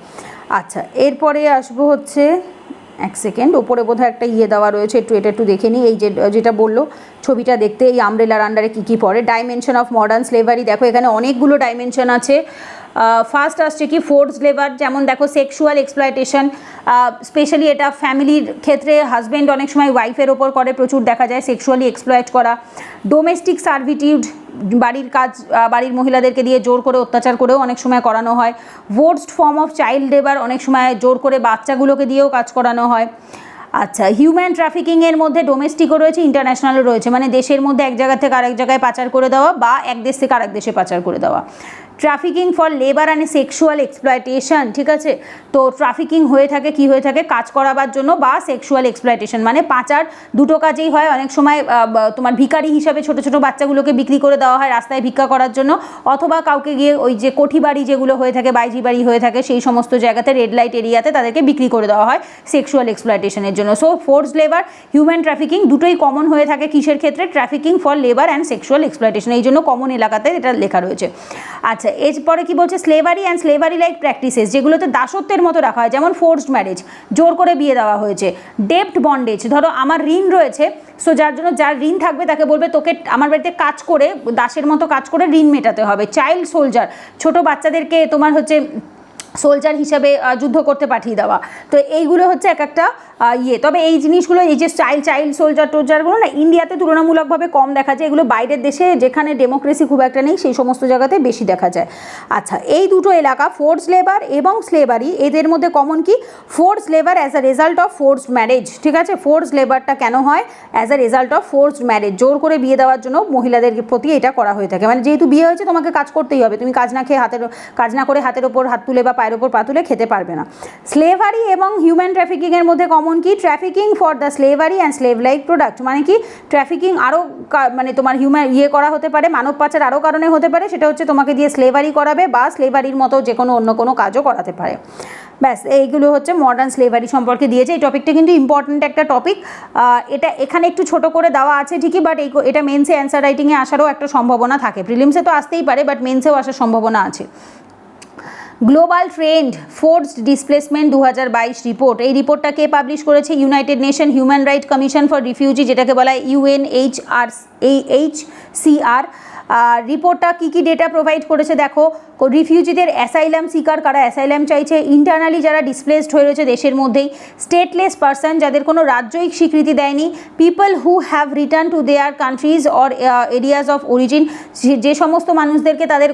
আচ্ছা, এরপরে আসবো হচ্ছে, এক সেকেন্ড, ওপরে বোধহয় একটা দেওয়া রয়েছে, এটা একটু দেখে নিই। এই যেটা বললো ছবিটা দেখতে, এই আমব্রেলার আন্ডারে কী কী পড়ে। ডাইমেনশন অফ মডার্ন স্লেভারি, দেখো এখানে অনেকগুলো ডাইমেনশন আছে। ফার্স্ট আসছে কি ফোর্সড লেবার, যেমন দেখো সেক্সুয়াল এক্সপ্লয়টেশন, স্পেশালি এটা ফ্যামিলির ক্ষেত্রে হাজব্যান্ড অনেক সময় ওয়াইফের ওপর করে, প্রচুর দেখা যায় সেক্সুয়ালি এক্সপ্লয়েট করা। ডোমেস্টিক সার্ভিটিউড, বাড়ির কাজ বাড়ির মহিলাদেরকে দিয়ে জোর করে অত্যাচার করেও অনেক সময় করানো হয়। ভোর্সড ফর্ম অফ চাইল্ড লেবার, অনেক সময় জোর করে বাচ্চাগুলোকে দিয়েও কাজ করানো হয়। আচ্ছা, হিউম্যান ট্রাফিকিংয়ের মধ্যে ডোমেস্টিকও রয়েছে, ইন্টারন্যাশনালও রয়েছে, মানে দেশের মধ্যে এক জায়গা থেকে আরেক জায়গায় পাচার করে দেওয়া বা এক দেশ থেকে আরেক দেশে পাচার করে দেওয়া। Trafficking for labour and sexual exploitation, ঠিক আছে, তো ট্রাফিকিং হয়ে থাকে কি হয়ে থাকে, কাজ করাবার জন্য বা সেক্সুয়াল এক্সপ্লয়টেশন, মানে পাচার দুটো কাজেই হয়। অনেক সময় তোমার ভিখারি হিসাবে ছোটো ছোটো বাচ্চাগুলোকে বিক্রি করে দেওয়া হয় রাস্তায় ভিক্ষা করার জন্য, অথবা কাউকে গিয়ে ওই যে কোঠি বাড়ি যেগুলো হয়ে থাকে, বাইজি বাড়ি হয়ে থাকে, সেই সমস্ত জায়গাতে রেড লাইট এরিয়াতে তাদেরকে বিক্রি করে দেওয়া হয় সেক্সুয়াল এক্সপ্লয়টেশনের জন্য। So forced labour, human trafficking দুটোই কমন হয়ে থাকে কিসের ক্ষেত্রে, trafficking for labour and sexual exploitation, এই জন্য কমন এলাকাতে এটা লেখা রয়েছে। আচ্ছা, এরপরে কি বলছে, slavery and slavery like practices, যেগুলোতে দাসত্বের মতো রাখা হয়, যেমন ফোর্সড ম্যারেজ, জোর করে বিয়ে দেওয়া হয়েছে। ডেপ্ট বন্ডেজ, ধরো আমার ঋণ রয়েছে, সো যার ঋণ থাকবে তাকে বলবে তোকে আমার বাড়িতে কাজ করে দাসের মতো কাজ করে ঋণ মেটাতে হবে। চাইল্ড সোলজার, ছোট বাচ্চাদেরকে তোমার হচ্ছে সোলজার হিসাবে যুদ্ধ করতে পাঠিয়ে দেওয়া। তো এইগুলো হচ্ছে এক একটা তবে এই জিনিসগুলো, এই যে চাইল্ড সোলজার টোলজারগুলো না ইন্ডিয়াতে তুলনামূলকভাবে কম দেখা যায়, এগুলো বাইরের দেশে যেখানে ডেমোক্রেসি খুব একটা নেই সেই সমস্ত জায়গাতে বেশি দেখা যায়। আচ্ছা, এই দুটো এলাকা ফোর্স লেবার এবং স্লেভারি, এদের মধ্যে কমন কি, force labour as a result of forced marriage. ঠিক আছে, ফোর্স লেবারটা কেন হয়, as a result of forced marriage, জোর করে বিয়ে দেওয়ার জন্য মহিলাদের প্রতি এটা করা হয়ে থাকে, মানে যেহেতু বিয়ে হয়েছে তোমাকে কাজ করতেই হবে, তুমি কাজ না করে হাতের ওপর হাত তুলে বা পায়ের ওপর পা তুলে খেতে পারবে না। স্লেভারি এবং হিউম্যান ট্রাফিকিংয়ের মধ্যে কমন কি, trafficking for the slavery and slave like product, মানে কি ট্রাফিকিং আরও মানে তোমার করা হতে পারে, মানব পাচার আরও কারণে হতে পারে, সেটা হচ্ছে তোমাকে দিয়ে স্লেভারি করাবে বা স্লেভারির মতো যে কোনো অন্য কোনো কাজও করাতে পারে। ব্যাস, এইগুলো হচ্ছে মডার্ন স্লেভারি সম্পর্কে দিয়েছে। এই টপিকটা কিন্তু ইম্পর্ট্যান্ট একটা টপিক, এটা এখানে একটু ছোট করে দেওয়া আছে ঠিকই, বাট এটা মেন্সে অ্যান্সার রাইটিংয়ে আসারও একটা সম্ভাবনা থাকে, প্রিলিমসে তো আসতেই পারে বাট মেন্সেও আসার সম্ভাবনা আছে। Global trend forced displacement 2022 report, এই রিপোর্টটা কে পাবলিশ করেছে? United nation human right commission for refugee, যেটাকে বলা হয় UNHCR। রিপোর্টটা কী কী ডেটা প্রোভাইড করেছে দেখো, রিফিউজিদের অ্যাসাইলাম সিকার, কারা অ্যাসাইলাম চাইছে, ইন্টারনালি যারা ডিসপ্লেসড হয়ে রয়েছে দেশের মধ্যেই, স্টেটলেস পারসন যাদের কোনো রাজ্যিক স্বীকৃতি দেয়নি, people who have return to there countries or areas of origin, যে সমস্ত মানুষদেরকে তাদের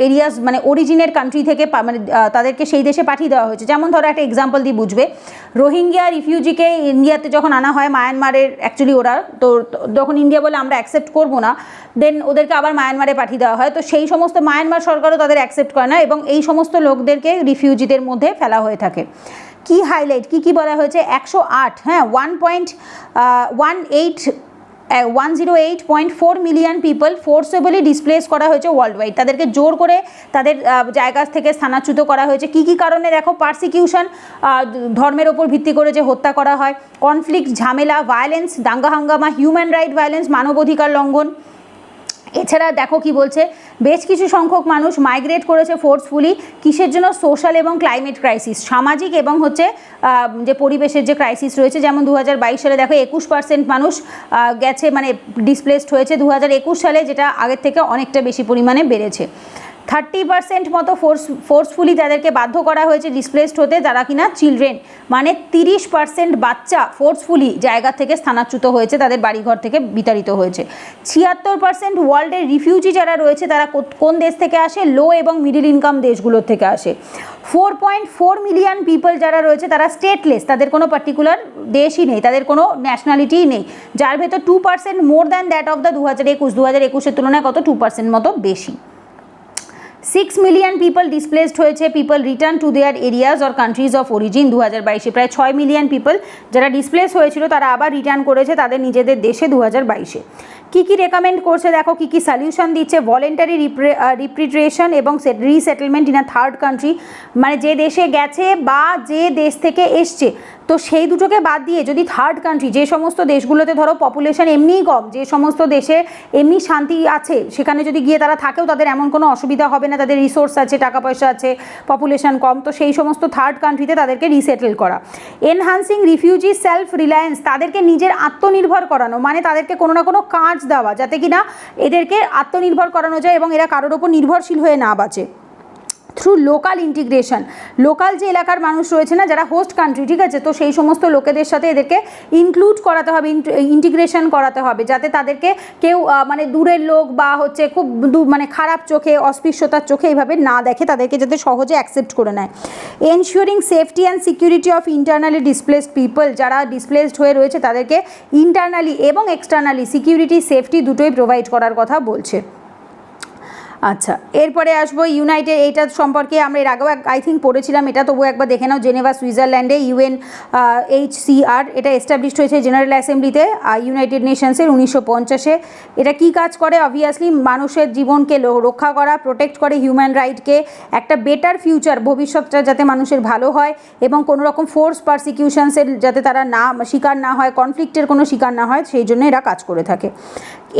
এরিয়াজ মানে অরিজিনের কান্ট্রি থেকে মানে তাদেরকে সেই দেশে পাঠিয়ে দেওয়া হয়েছে। যেমন ধরো একটা এক্সাম্পল দিয়ে বুঝবে, রোহিঙ্গিয়া রিফিউজিকে ইন্ডিয়াতে যখন আনা হয় মায়ানমারের, অ্যাকচুয়ালি ওরা তো যখন ইন্ডিয়া বলে আমরা অ্যাকসেপ্ট করবো না, দেন ওদেরকে আবার মায়ানমারে পাঠিয়ে দেওয়া হয়। তো সেই সমস্ত মায়ানমার সরকারও তাদের অ্যাকসেপ্ট করে না এবং এই সমস্ত লোকদেরকে রিফিউজিদের মধ্যে ফেলা হয়ে থাকে। কি হাইলাইট, কি কি বলা হয়েছে? 108, হ্যাঁ 108.4 মিলিয়ন পিপল ফোর্সেবলি ডিসপ্লেস করা হয়েছে ওয়ার্ল্ড ওয়াইড, তাদেরকে জোর করে তাদের জায়গা থেকে স্থানাচ্যুত করা হয়েছে। কি কি কারণে দেখো, পারসিকিউশন, ধর্মের ওপর ভিত্তি করে যে হত্যা করা হয়, কনফ্লিক্ট, ঝামেলা, ভায়োলেন্স, দাঙ্গা হাঙ্গামা, হিউম্যান রাইট ভায়োলেন্স, মানবাধিকার লঙ্ঘন। এছাড়া দেখো কি বলছে, বেশ কিছু সংখ্যক মানুষ মাইগ্রেট করেছে ফোর্সফুলি, কিসের জন্য? সোশ্যাল এবং ক্লাইমেট ক্রাইসিস, সামাজিক এবং হচ্ছে যে পরিবেশের যে ক্রাইসিস রয়েছে। যেমন 2022 সালে দেখো 21% মানুষ গেছে মানে ডিসপ্লেসড হয়েছে 2021 সালে, যেটা আগের থেকে অনেকটা বেশি পরিমাণে বেড়েছে। 30% মতো ফোর্সফুলি তাদেরকে বাধ্য করা হয়েছে ডিসপ্লেসড হতে, যারা কিনা চিলড্রেন, মানে 30% বাচ্চা ফোর্সফুলি জায়গা থেকে স্থানাচ্যুত হয়েছে, তাদের বাড়িঘর থেকে বিতাড়িত হয়েছে। 76% ওয়ার্ল্ডের রিফিউজি যারা রয়েছে তারা কোন দেশ থেকে আসে? লো এবং মিডিল ইনকাম দেশগুলোর থেকে আসে। 4.4 মিলিয়ন পিপল যারা রয়েছে তারা স্টেটলেস, তাদের কোনো পার্টিকুলার দেশই নেই, তাদের কোনো ন্যাশনালিটিই নেই, যার ভেতর 2% more than that of the 2021-এর তুলনায় কত? 2% মতো বেশি। 6 মিলিয়ন পিপল ডিসপ্লেসড হয়েছে, people return to their areas or countries of origin 2022-এ। প্রায় 6 মিলিয়ন পিপল যারা ডিসপ্লেস হয়েছিল তারা আবার রিটার্ন করেছে তাদের নিজেদের দেশে 2022-এ। কী কী রেকমেন্ড করছে দেখো, কী কী সলিউশন দিচ্ছে? ভলেন্টারি রিপ্রিট্রেশন এবং resettlement in a third country, মানে যে দেশে গেছে বা যে দেশ থেকে এসছে, তো সেই দুটোকে বাদ দিয়ে যদি থার্ড কান্ট্রি, যে সমস্ত দেশগুলোতে ধরো পপুলেশন এমনিই কম, যে সমস্ত দেশে এমনি শান্তি আছে, সেখানে যদি গিয়ে তারা থাকেও তাদের এমন কোনো অসুবিধা হবে না, তাদের রিসোর্স আছে, টাকা পয়সা আছে, পপুলেশন কম, তো সেই সমস্ত থার্ড কান্ট্রিতে তাদেরকে রিসেটেল করা। এনহান্সিং রিফিউজি সেলফ রিলায়েন্স, তাদেরকে নিজের আত্মনির্ভর করানো, মানে তাদেরকে কোনো না কোনো কাজ দেওয়া যাতে কিনা এদেরকে আত্মনির্ভর করানো যায় এবং এরা কারোর ওপর নির্ভরশীল হয়ে না বাঁচে। থ্রু লোকাল ইন্টিগ্রেশন, লোকাল যে এলাকার মানুষ রয়েছে না, যারা হোস্ট কান্ট্রি, ঠিক আছে, তো সেই সমস্ত লোকেদের সাথে এদেরকে ইনক্লুড করাতে হবে, ইন্টিগ্রেশন করাতে হবে, যাতে তাদেরকে কেউ মানে দূরের লোক বা হচ্ছে খুব মানে খারাপ চোখে, অস্পৃশ্যতার চোখে এইভাবে না দেখে, তাদেরকে যাতে সহজে অ্যাকসেপ্ট করে নেয়। Ensuring safety and security of internally displaced people, যারা ডিসপ্লেসড হয়ে রয়েছে তাদেরকে ইন্টারনালি এবং এক্সটার্নালি সিকিউরিটি, সেফটি দুটোই প্রোভাইড করার কথা বলছে। আচ্ছা, এরপরে আসবো ইউনাইটেড, এইটা সম্পর্কে আমরা এর আগেও আই থিঙ্ক পড়েছিলাম, এটা তবুও একবার দেখে নাও। জেনেভা সুইজারল্যান্ডে UNHCR, এটা এস্টাবলিশড হয়েছে জেনারেল অ্যাসেম্বলিতে ইউনাইটেড নেশনসের 1950-এ। এটা কি কাজ করে? অবভিয়াসলি মানুষের জীবনকে রক্ষা করা, প্রোটেক্ট করে হিউম্যান রাইটকে, একটা বেটার ফিউচার, ভবিষ্যৎটা যাতে মানুষের ভালো হয় এবং কোনো রকম ফোর্স পারসিকিউশনসের যাতে তারা না শিকার না হয়, কনফ্লিক্টের কোনো শিকার না হয়, সেই জন্য এরা কাজ করে থাকে।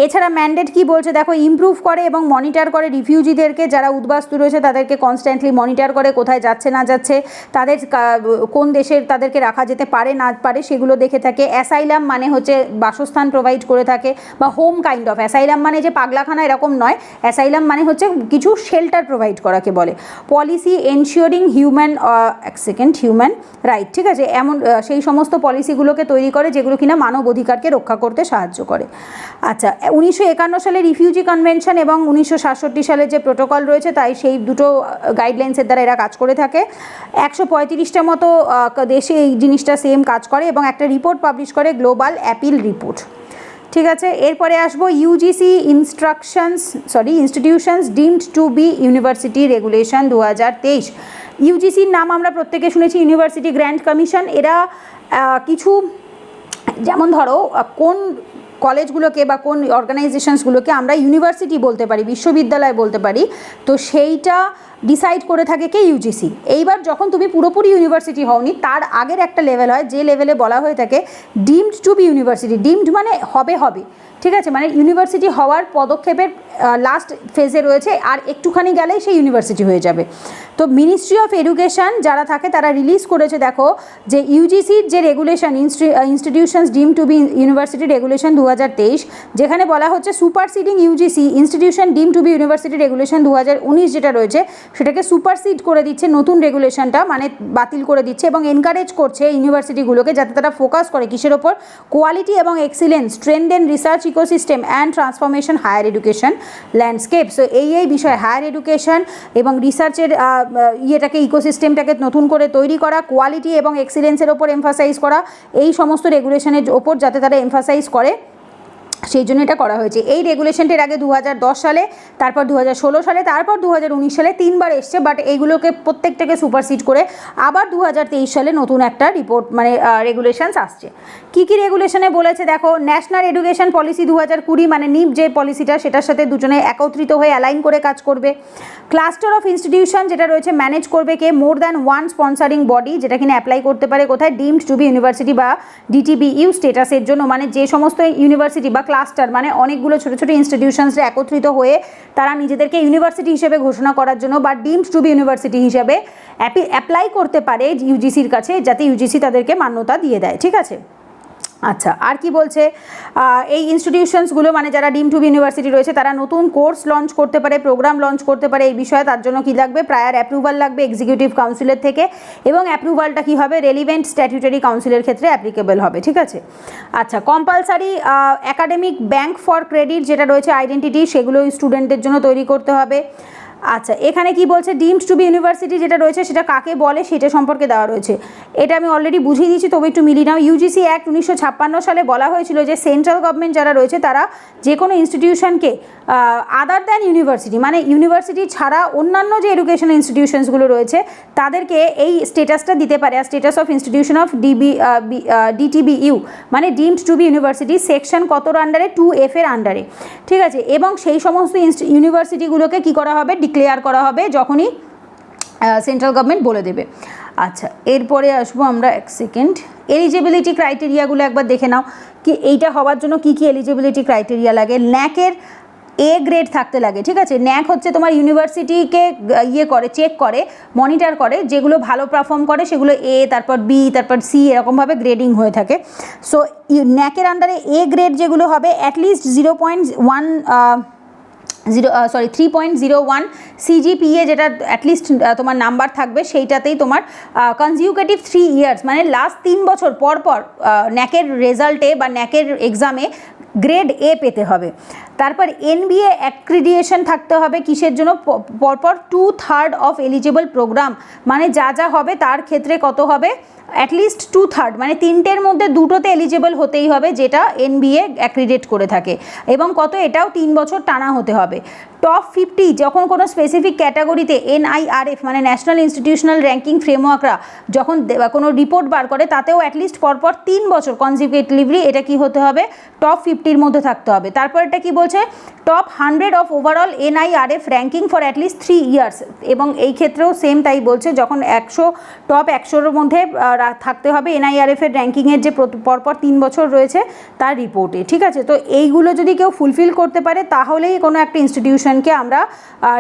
এছাড়া ম্যান্ডেট কি বলছে দেখো, ইমপ্রুভ করে এবং মনিটর করে রিফিউজিদেরকে, যারা উদ্বাস্তু রয়েছে তাদেরকে কনস্ট্যান্টলি মনিটর করে, কোথায় যাচ্ছে না যাচ্ছে, তাদের কোন দেশের তাদেরকে রাখা যেতে পারে না পারে সেগুলো দেখে থাকে। অ্যাসাইলাম মানে হচ্ছে বাসস্থান প্রোভাইড করে থাকে, বা হোম কাইন্ড অফ। অ্যাসাইলাম মানে যে পাগলাখানা এরকম নয়, অ্যাসাইলাম মানে হচ্ছে কিছু শেল্টার প্রোভাইড করাকে বলে। পলিসি এনশিওরিং হিউম্যান রাইট, ঠিক আছে, এমন সেই সমস্ত পলিসিগুলোকে তৈরি করে যেগুলো কিনা মানব অধিকারকে রক্ষা করতে সাহায্য করে। আচ্ছা, 1951 সালে রিফিউজি কনভেনশন এবং 1967 সালে যে প্রোটোকল রয়েছে, তাই সেই দুটো গাইডলাইন্সের দ্বারা এরা কাজ করে থাকে। 135টা মতো দেশে এই জিনিসটা সেম কাজ করে এবং একটা রিপোর্ট পাবলিশ করে, গ্লোবাল অ্যাপিল রিপোর্ট, ঠিক আছে। এরপরে আসবো UGC institutions deemed to be university regulation 2023। ইউজিসির নাম আমরা প্রত্যেকে শুনেছি, ইউনিভার্সিটি গ্র্যান্ট কমিশন। এরা কিছু, যেমন ধরো কোন কলেজগুলোকে বা কোন অর্গানাইজেশনসগুলোকে আমরা ইউনিভার্সিটি বলতে পারি, বিশ্ববিদ্যালয় বলতে পারি, তো সেইটা ডিসাইড করে থাকে কে? ইউজিসি। এইবার যখন তুমি পুরোপুরি ইউনিভার্সিটি হওনি, তার আগের একটা লেভেল হয়, যে লেভেলে বলা হয়ে থাকে deemed to be university. Deemed মানে হবে, ঠিক আছে, মানে ইউনিভার্সিটি হওয়ার পদক্ষেপের লাস্ট ফেজে রয়েছে, আর একটুখানি গেলেই সেই ইউনিভার্সিটি হয়ে যাবে। তো মিনিস্ট্রি অফ এডুকেশন যারা থাকে তারা রিলিজ করেছে, দেখো যে ইউজিসির যে রেগুলেশন ইনস্টিটিউশনস ডিম টু বি ইউনিভার্সিটি রেগুলেশন 2023, যেখানে বলা হচ্ছে সুপারসিডিং ইউজিসি ইনস্টিটিউশন ডিম টু বি ইউনিভার্সিটি রেগুলেশন 2019 যেটা রয়েছে সেটাকে সুপারসিড করে দিচ্ছে নতুন রেগুলেশনটা, মানে বাতিল করে দিচ্ছে, এবং এনকারেজ করছে ইউনিভার্সিটিগুলোকে যাতে তারা ফোকাস করে কিসের ওপর? কোয়ালিটি এবং excellence, strengthen research ecosystem and transformation higher education landscape. So এই বিষয়ে হায়ার এডুকেশন এবং রিসার্চের ইয়েটাকে, ইকোসিস্টেমটাকে নতুন করে তৈরি করা, কোয়ালিটি এবং এক্সিলেন্সের ওপর এমফাসাইজ করা, এই সমস্ত রেগুলেশনের ওপর যাতে তারা এমফাসাইজ করে সেই জন্য এটা করা হয়েছে। এই রেগুলেশনটির আগে 2010 সালে, তারপর 2016 সালে, তারপর 2019 সালে 3বার এসছে, বাট এইগুলোকে প্রত্যেকটাকে সুপারসিড করে আবার 2023 সালে নতুন একটা রিপোর্ট মানে রেগুলেশনস আসছে। কী কী রেগুলেশনে বলেছে দেখো, ন্যাশনাল এডুকেশন পলিসি 2020 মানে নিপ যে পলিসিটা সেটার সাথে দুজনে একত্রিত হয়ে অ্যালাইন করে কাজ করবে। ক্লাস্টার অফ ইনস্টিটিউশন যেটা রয়েছে ম্যানেজ করবে কে? মোর দ্যান ওয়ান স্পন্সারিং বডি, যেটা কিনা অ্যাপ্লাই করতে পারে কোথায়? ডিমড টু বি ইউনিভার্সিটি বা ডিটিবিইউ স্টেটাসের জন্য, মানে যে সমস্ত ইউনিভার্সিটি বা ক্লাস্টার মানে অনেকগুলো ছোটো ছোটো ইনস্টিটিউশনসরা একত্রিত হয়ে তারা নিজেদেরকে ইউনিভার্সিটি হিসেবে ঘোষণা করার জন্য বা ডিমড টু বি ইউনিভার্সিটি হিসেবে অ্যাপ্লাই করতে পারে ইউজিসির কাছে, যাতে ইউজিসি তাদেরকে মান্যতা দিয়ে দেয়, ঠিক আছে। আচ্ছা, আর কি বলছে? এই ইনস্টিটিউশনসগুলো মানে যারা ডিম টু বি ইউনিভার্সিটি রয়েছে তারা নতুন কোর্স লঞ্চ করতে পারে, প্রোগ্রাম লঞ্চ করতে পারে এই বিষয়ে। তার জন্য কী লাগবে? প্রায়ার অ্যাপ্রুভাল লাগবে এক্সিকিউটিভ কাউন্সিলের থেকে, এবং অ্যাপ্রুভালটা কী হবে? রেলিভেন্ট স্ট্যাটিউটারি কাউন্সিলের ক্ষেত্রে অ্যাপ্লিকেবল হবে, ঠিক আছে। আচ্ছা, compulsory academic bank for credit যেটা রয়েছে আইডেন্টিটি, সেগুলো স্টুডেন্টদের জন্য তৈরি করতে হবে। আচ্ছা, এখানে কি বলছে? ডিমড টু বি ইউনিভার্সিটি যেটা রয়েছে সেটা কাকে বলে সেটা সম্পর্কে দেওয়া রয়েছে। এটা আমি অলরেডি বুঝিয়ে দিয়েছি, তবে একটু মিলিয়ে নাও। ইউজিসি অ্যাক্ট 1956 সালে বলা হয়েছিল যে সেন্ট্রাল গভর্নমেন্ট যারা রয়েছে তারা যে কোনো ইনস্টিটিউশনকে আদার দ্যান ইউনিভার্সিটি মানে ইউনিভার্সিটি ছাড়া অন্যান্য যে এডুকেশনাল ইনস্টিটিউশনসগুলো রয়েছে তাদেরকে এই স্টেটাসটা দিতে পারে, আর status of institution of DTBU মানে deemed to be university section কতর আন্ডারে? 2F এর আন্ডারে, ঠিক আছে। এবং সেই সমস্ত ইউনিভার্সিটিগুলোকে কী করা হবে? ডিক্লেয়ার করা হবে যখনই সেন্ট্রাল গভর্নমেন্ট বলে দেবে। আচ্ছা, এরপরে আসবো আমরা, এক সেকেন্ড, এলিজিবিলিটি ক্রাইটেরিয়াগুলো একবার দেখে নাও কি এইটা হওয়ার জন্য কী কী এলিজিবিলিটি ক্রাইটেরিয়া লাগে। ন্যাকের এ গ্রেড থাকতে লাগে, ঠিক আছে। ন্যাক হচ্ছে তোমার ইউনিভার্সিটিকে করে, চেক করে, মনিটর করে, যেগুলো ভালো পারফর্ম করে সেগুলো এ, তারপর বি, তারপর সি, এরকমভাবে গ্রেডিং হয়ে থাকে। সো ন্যাকের আন্ডারে এ গ্রেড যেগুলো হবে অ্যাটলিস্ট 3.01 CGPA যেটা অ্যাটলিস্ট তোমার নাম্বার থাকবে, সেইটাতেই তোমার কনজিউকেটিভ 3 ইয়ার্স মানে লাস্ট 3 বছর পর পর ন্যাকের রেজাল্টে বা ন্যাকের এক্সামে গ্রেড এ পেতে হবে। তারপর NBA অ্যাক্রিডিয়েশন থাকতে হবে, কিসের জন্য? পরপর 2/3 অফ এলিজিবল প্রোগ্রাম মানে যা যা হবে তার ক্ষেত্রে কত হবে? অ্যাটলিস্ট 2/3 মানে 3টের মধ্যে 2টোতে এলিজিবল হতেই হবে, যেটা NBA অ্যাক্রিডেট করে থাকে, এবং কত? এটাও 3 বছর টানা হতে হবে। টপ 50 যখন কোনো স্পেসিফিক ক্যাটাগরিতে NIRF মানে ন্যাশনাল ইনস্টিটিউশনাল র্যাঙ্কিং ফ্রেমওয়ার্করা যখন কোনো রিপোর্ট বার করে তাতেও অ্যাটলিস্ট পরপর 3 বছর কনজিকিউটিভলি এটা কি হতে হবে? টপ 50-র মধ্যে থাকতে হবে। তারপর এটা কি বলছে? Top 100 of overall NIRF ranking for at least 3 years, এবং এই ক্ষেত্রেও সেম তাই বলছে, যখন টপ 100-র মধ্যে থাকতে হবে NIRF এর র্যাঙ্কিংয়ের যে পরপর 3 বছর রয়েছে তার রিপোর্টে, ঠিক আছে। তো এইগুলো যদি কেউ ফুলফিল করতে পারে তাহলেই কোনো একটা ইনস্টিটিউশনকে আমরা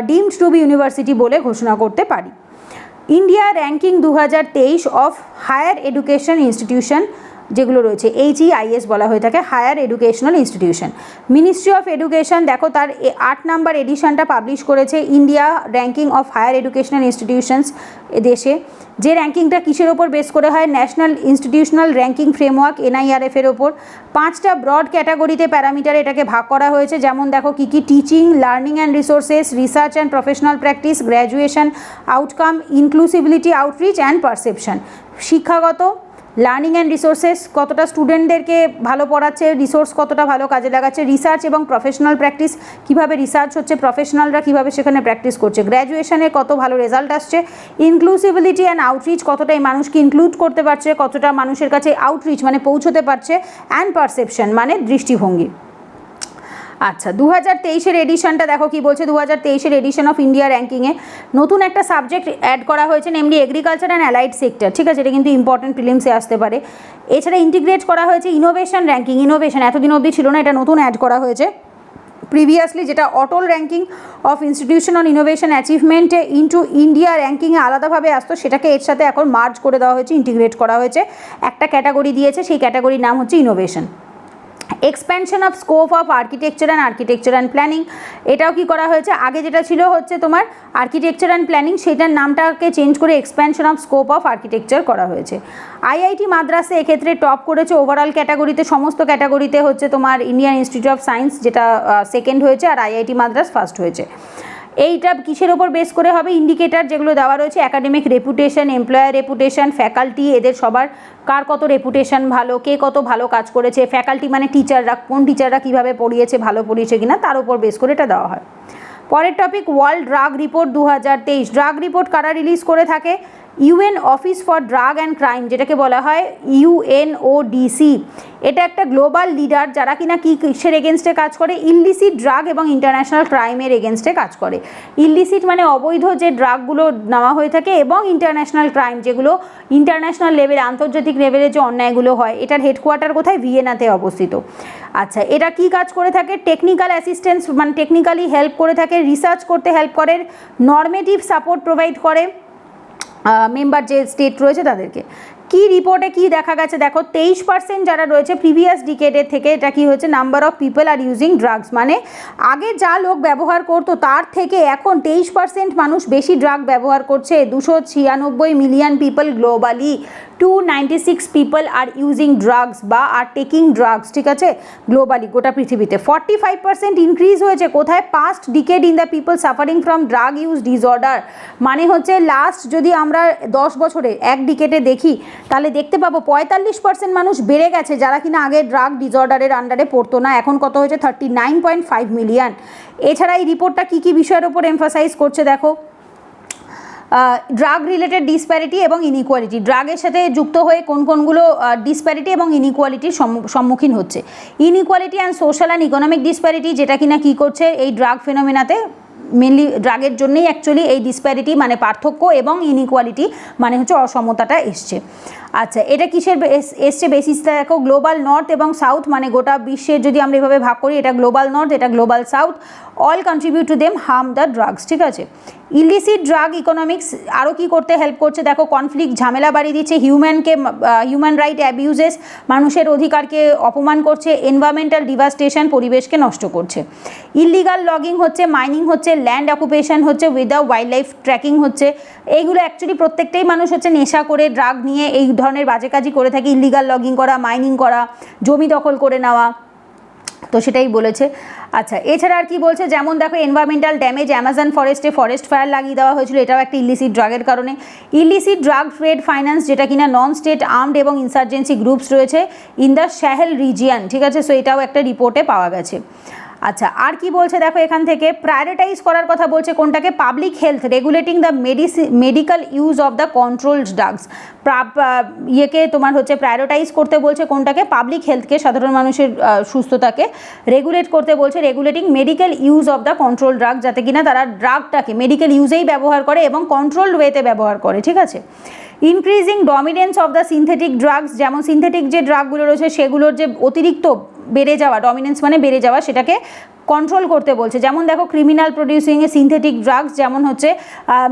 ডিমড টু বি ইউনিভার্সিটি বলে ঘোষণা করতে পারি। India ranking 2023 of higher education institution যেগুলো রয়েছে HEIS বলা হয়ে থাকে, higher educational institution. Ministry of education দেখো তার 8 নাম্বার এডিশনটা পাবলিশ করেছে, India ranking of higher educational institutions দেশে, যে র্যাঙ্কিংটা কিসের ওপর বেস করে হয়? National institutional ranking framework NIRF এর ওপর। 5টা ব্রড ক্যাটাগরিতে প্যারামিটার এটাকে ভাগ করা হয়েছে, যেমন দেখো কী কী: teaching, learning and resources, research and professional practice, graduation outcome, inclusivity, outreach and perception. শিক্ষাগত, লার্নিং অ্যান্ড রিসোর্সেস, কতটা স্টুডেন্টদেরকে ভালো পড়াচ্ছে, রিসোর্স কতটা ভালো কাজে লাগাচ্ছে। রিসার্চ এবং প্রফেশনাল প্র্যাকটিস, কীভাবে রিসার্চ হচ্ছে, প্রফেশনালরা কীভাবে সেখানে প্র্যাকটিস করছে। গ্র্যাজুয়েশনে কত ভালো রেজাল্ট আসছে। ইনক্লুসিভিলিটি অ্যান্ড আউটরিচ, কতটা এই মানুষকে ইনক্লুড করতে পারছে, কতটা মানুষের কাছে আউটরিচ মানে পৌঁছতে পারছে। অ্যান্ড পারসেপশন মানে দৃষ্টিভঙ্গি। আচ্ছা, 2023-এর এডিশনটা দেখো কি বলছে। 2023-এর এডিশন অফ ইন্ডিয়া র্যাঙ্কিংয়ে নতুন একটা সাবজেক্ট অ্যাড করা হয়েছে, namely agriculture and allied sector. ঠিক আছে, এটা কিন্তু ইম্পর্টেন্ট প্রিলিমসে আসতে পারে। এছাড়া ইন্টিগ্রেট করা হয়েছে ইনোভেশন র্যাঙ্কিং। ইনোভেশন এতদিন অবধি ছিল না, এটা নতুন অ্যাড করা হয়েছে। প্রিভিয়াসলি যেটা Atal ranking of institution on innovation অ্যাচিভমেন্টে ইন্টু ইন্ডিয়া র্যাঙ্কিংয়ে আলাদাভাবে আসতো, সেটাকে এর সাথে এখন মার্জ করে দেওয়া হয়েছে, ইন্টিগ্রেট করা হয়েছে। একটা ক্যাটাগরি দিয়েছে, সেই ক্যাটাগরির নাম হচ্ছে innovation. Expansion of scope of architecture and planning, এটাও কি করা হয়েছে। আগে যেটা ছিল হচ্ছে তোমার আর্কিটেকচার অ্যান্ড প্ল্যানিং, সেটার নামটাকে চেঞ্জ করে expansion of scope of architecture করা হয়েছে। আইআইটি মাদ্রাসে এক্ষেত্রে টপ করেছে ওভারঅল ক্যাটাগরিতে, সমস্ত ক্যাটাগরিতে হচ্ছে তোমার ইন্ডিয়ান ইনস্টিটিউট অফ সায়েন্স, যেটা সেকেন্ড হয়েছে, আর আইআইটি মাদ্রাস ফার্স্ট হয়েছে। এইটা কিসের ওপর বেস করে হবে? ইন্ডিকেটার যেগুলো দেওয়া রয়েছে, academic reputation, employer reputation, faculty, এদের সবার কার কত রেপুটেশন ভালো, কে কত ভালো কাজ করেছে। ফ্যাকাল্টি মানে টিচাররা, কোন টিচাররা কীভাবে পড়িয়েছে, ভালো পড়িয়েছে কিনা, তার উপর বেস করে এটা দেওয়া হয়। পরের topic, world drug report 2023। Drug report কারা রিলিজ করে থাকে? UN office for drug and crime, যেটাকে বলা হয় ইউএনওডিসি। এটা একটা গ্লোবাল লিডার, যারা কিনা কিসের এগেনস্টে কাজ করে? ইললিসিট ড্রাগ এবং ইন্টারন্যাশনাল ক্রাইমের এগেনস্টে কাজ করে। ইললিসিট মানে অবৈধ যে ড্রাগগুলো নেওয়া হয়ে থাকে, এবং ইন্টারন্যাশনাল ক্রাইম যেগুলো ইন্টারন্যাশনাল লেভেলে, আন্তর্জাতিক লেভেলে যে অন্যায়গুলো হয়। এটার হেডকোয়ার্টার কোথায়? ভিয়েনাতে অবস্থিত। আচ্ছা, এটা কি কাজ করে থাকে? টেকনিক্যাল অ্যাসিস্ট্যান্স মানে টেকনিক্যালি হেল্প করে থাকে, রিসার্চ করতে হেল্প করে, নর্মেটিভ সাপোর্ট প্রোভাইড করে মেম্বার যে স্টেট রয়েছে তাদেরকে। কি রিপোর্টে কি দেখা গেছে দেখো, 23% যারা রয়েছে প্রিভিয়াস ডিকেডের থেকে, এটা কি হয়েছে? Number of people are using drugs, মানে আগে যা লোক ব্যবহার করতো তার থেকে এখন 23% মানুষ বেশি ড্রাগ ব্যবহার করছে। 296 million people globally, 296 people are using drugs বা আর টেকিং ড্রাগস। ঠিক আছে, গ্লোবালি গোটা পৃথিবীতে 45% ইনক্রিজ হয়েছে। কোথায়? Past decade in the people suffering from drug use disorder, মানে হচ্ছে লাস্ট যদি আমরা 10 বছরে এক ডিকেডে দেখি, তাহলে দেখতে পাবো 45% মানুষ বেড়ে গেছে, যারা কিনা আগে ড্রাগ ডিসঅর্ডারের আন্ডারে পড়তো না। এখন কত হয়েছে? 39.5 মিলিয়ন। এছাড়া এই রিপোর্টটা কী কী বিষয়ের ওপর এমফাসাইজ করছে দেখো, ড্রাগ রিলেটেড ডিসপ্যারিটি এবং ইনইকুয়ালিটি, ড্রাগের সাথে যুক্ত হয়ে কোন কোনগুলো ডিসপ্যারিটি এবং ইনইকুয়ালিটির সম্মুখীন হচ্ছে। Inequality and social and economic disparity, যেটা কিনা কী করছে এই ড্রাগ ফেনোমেনাতে, মেনলি ড্রাগের জন্যই অ্যাকচুয়ালি এই ডিসপ্যারিটি মানে পার্থক্য এবং ইনইকুয়ালিটি মানে হচ্ছে অসমতাটা এসছে। আচ্ছা, এটা কিসের এসছে বেসিসটা দেখো, গ্লোবাল নর্থ এবং সাউথ, মানে গোটা বিশ্বের যদি আমরা এভাবে ভাগ করি, এটা গ্লোবাল নর্থ, এটা global south, all contribute to them harm the drugs. ঠিক আছে, ইলিসিট ড্রাগ ইকোনমিক্স আরও কী করতে হেল্প করছে দেখো, কনফ্লিক্ট, ঝামেলা বাড়িয়ে দিচ্ছে, হিউম্যান রাইট অ্যাবিউজেস, মানুষের অধিকারকে অপমান করছে, এনভায়রনমেন্টাল ডিভাস্টেশন, পরিবেশকে নষ্ট করছে। ইলিগাল লগিং হচ্ছে, মাইনিং হচ্ছে, ল্যান্ড অকুপেশন হচ্ছে, উইদাউট ওয়াইল্ড লাইফ ট্র্যাকিং হচ্ছে। এইগুলো অ্যাকচুয়ালি প্রত্যেকটাই মানুষ হচ্ছে নেশা করে ড্রাগ নিয়ে এই ধরনের বাজে কাজই করে থাকে। ইলিগাল লগিং করা, মাইনিং করা, জমি দখল করে নেওয়া, তো সেটাই বলেছে। আচ্ছা, এছাড়া আর কি বলছে, যেমন দেখো এনভায়রনমেন্টাল ড্যামেজ, অ্যামাজন ফরেস্টে ফরেস্ট ফায়ার লাগিয়ে দেওয়া হয়েছিল, এটাও একটা ইলিসিট ড্রাগের কারণে। ইলিসিট ড্রাগ ট্রেড ফাইন্যান্স, যেটা কিনা নন স্টেট আর্মড এবং ইনসার্জেন্সি গ্রুপস রয়েছে ইন দ্য সাহেল রিজিয়ান। ঠিক আছে, সো এটাও একটা রিপোর্টে পাওয়া গেছে। আচ্ছা, আর কি বলছে দেখো, এখান থেকে প্রায়োরিটাইজ করার কথা বলছে কোনটাকে? Public health, regulating the medical use of the controlled drugs. ইয়েকে তোমার হচ্ছে প্রায়োরিটাইজ করতে বলছে কোনটাকে? পাবলিক হেলথকে, সাধারণ মানুষের সুস্থতাকে রেগুলেট করতে বলছে, regulating medical use of the control drug, যাতে কিনা তারা ড্রাগটাকে মেডিকেল ইউজেই ব্যবহার করে এবং কন্ট্রোলড ওয়েতে ব্যবহার করে। ঠিক আছে, increasing dominance of the synthetic drugs, যেমন সিনথেটিক যে ড্রাগগুলো রয়েছে সেগুলোর যে অতিরিক্ত বেড়ে যাওয়া, ডমিনেন্স মানে বেড়ে যাওয়া, সেটাকে কন্ট্রোল করতে বলছে। যেমন দেখো ক্রিমিনাল প্রডিউসিংয়ে সিনথেটিক ড্রাগস, যেমন হচ্ছে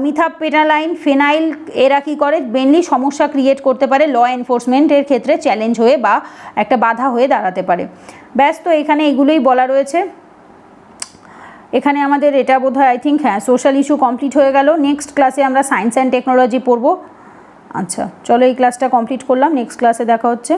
মিথাপেনালাইন, ফেনাইল, এরা কী করে? মেনলি সমস্যা ক্রিয়েট করতে পারে, ল এনফোর্সমেন্টের ক্ষেত্রে চ্যালেঞ্জ হয়ে বা একটা বাধা হয়ে দাঁড়াতে পারে। ব্যাস, তো এখানে এগুলোই বলা রয়েছে। এখানে আমাদের এটা বোধহয় আই থিঙ্ক হ্যাঁ সোশ্যাল ইস্যু কমপ্লিট হয়ে গেল। নেক্সট ক্লাসে আমরা সায়েন্স অ্যান্ড টেকনোলজি পড়বো। আচ্ছা, চলো এই ক্লাসটা কমপ্লিট করলাম, নেক্সট ক্লাসে দেখা হচ্ছে।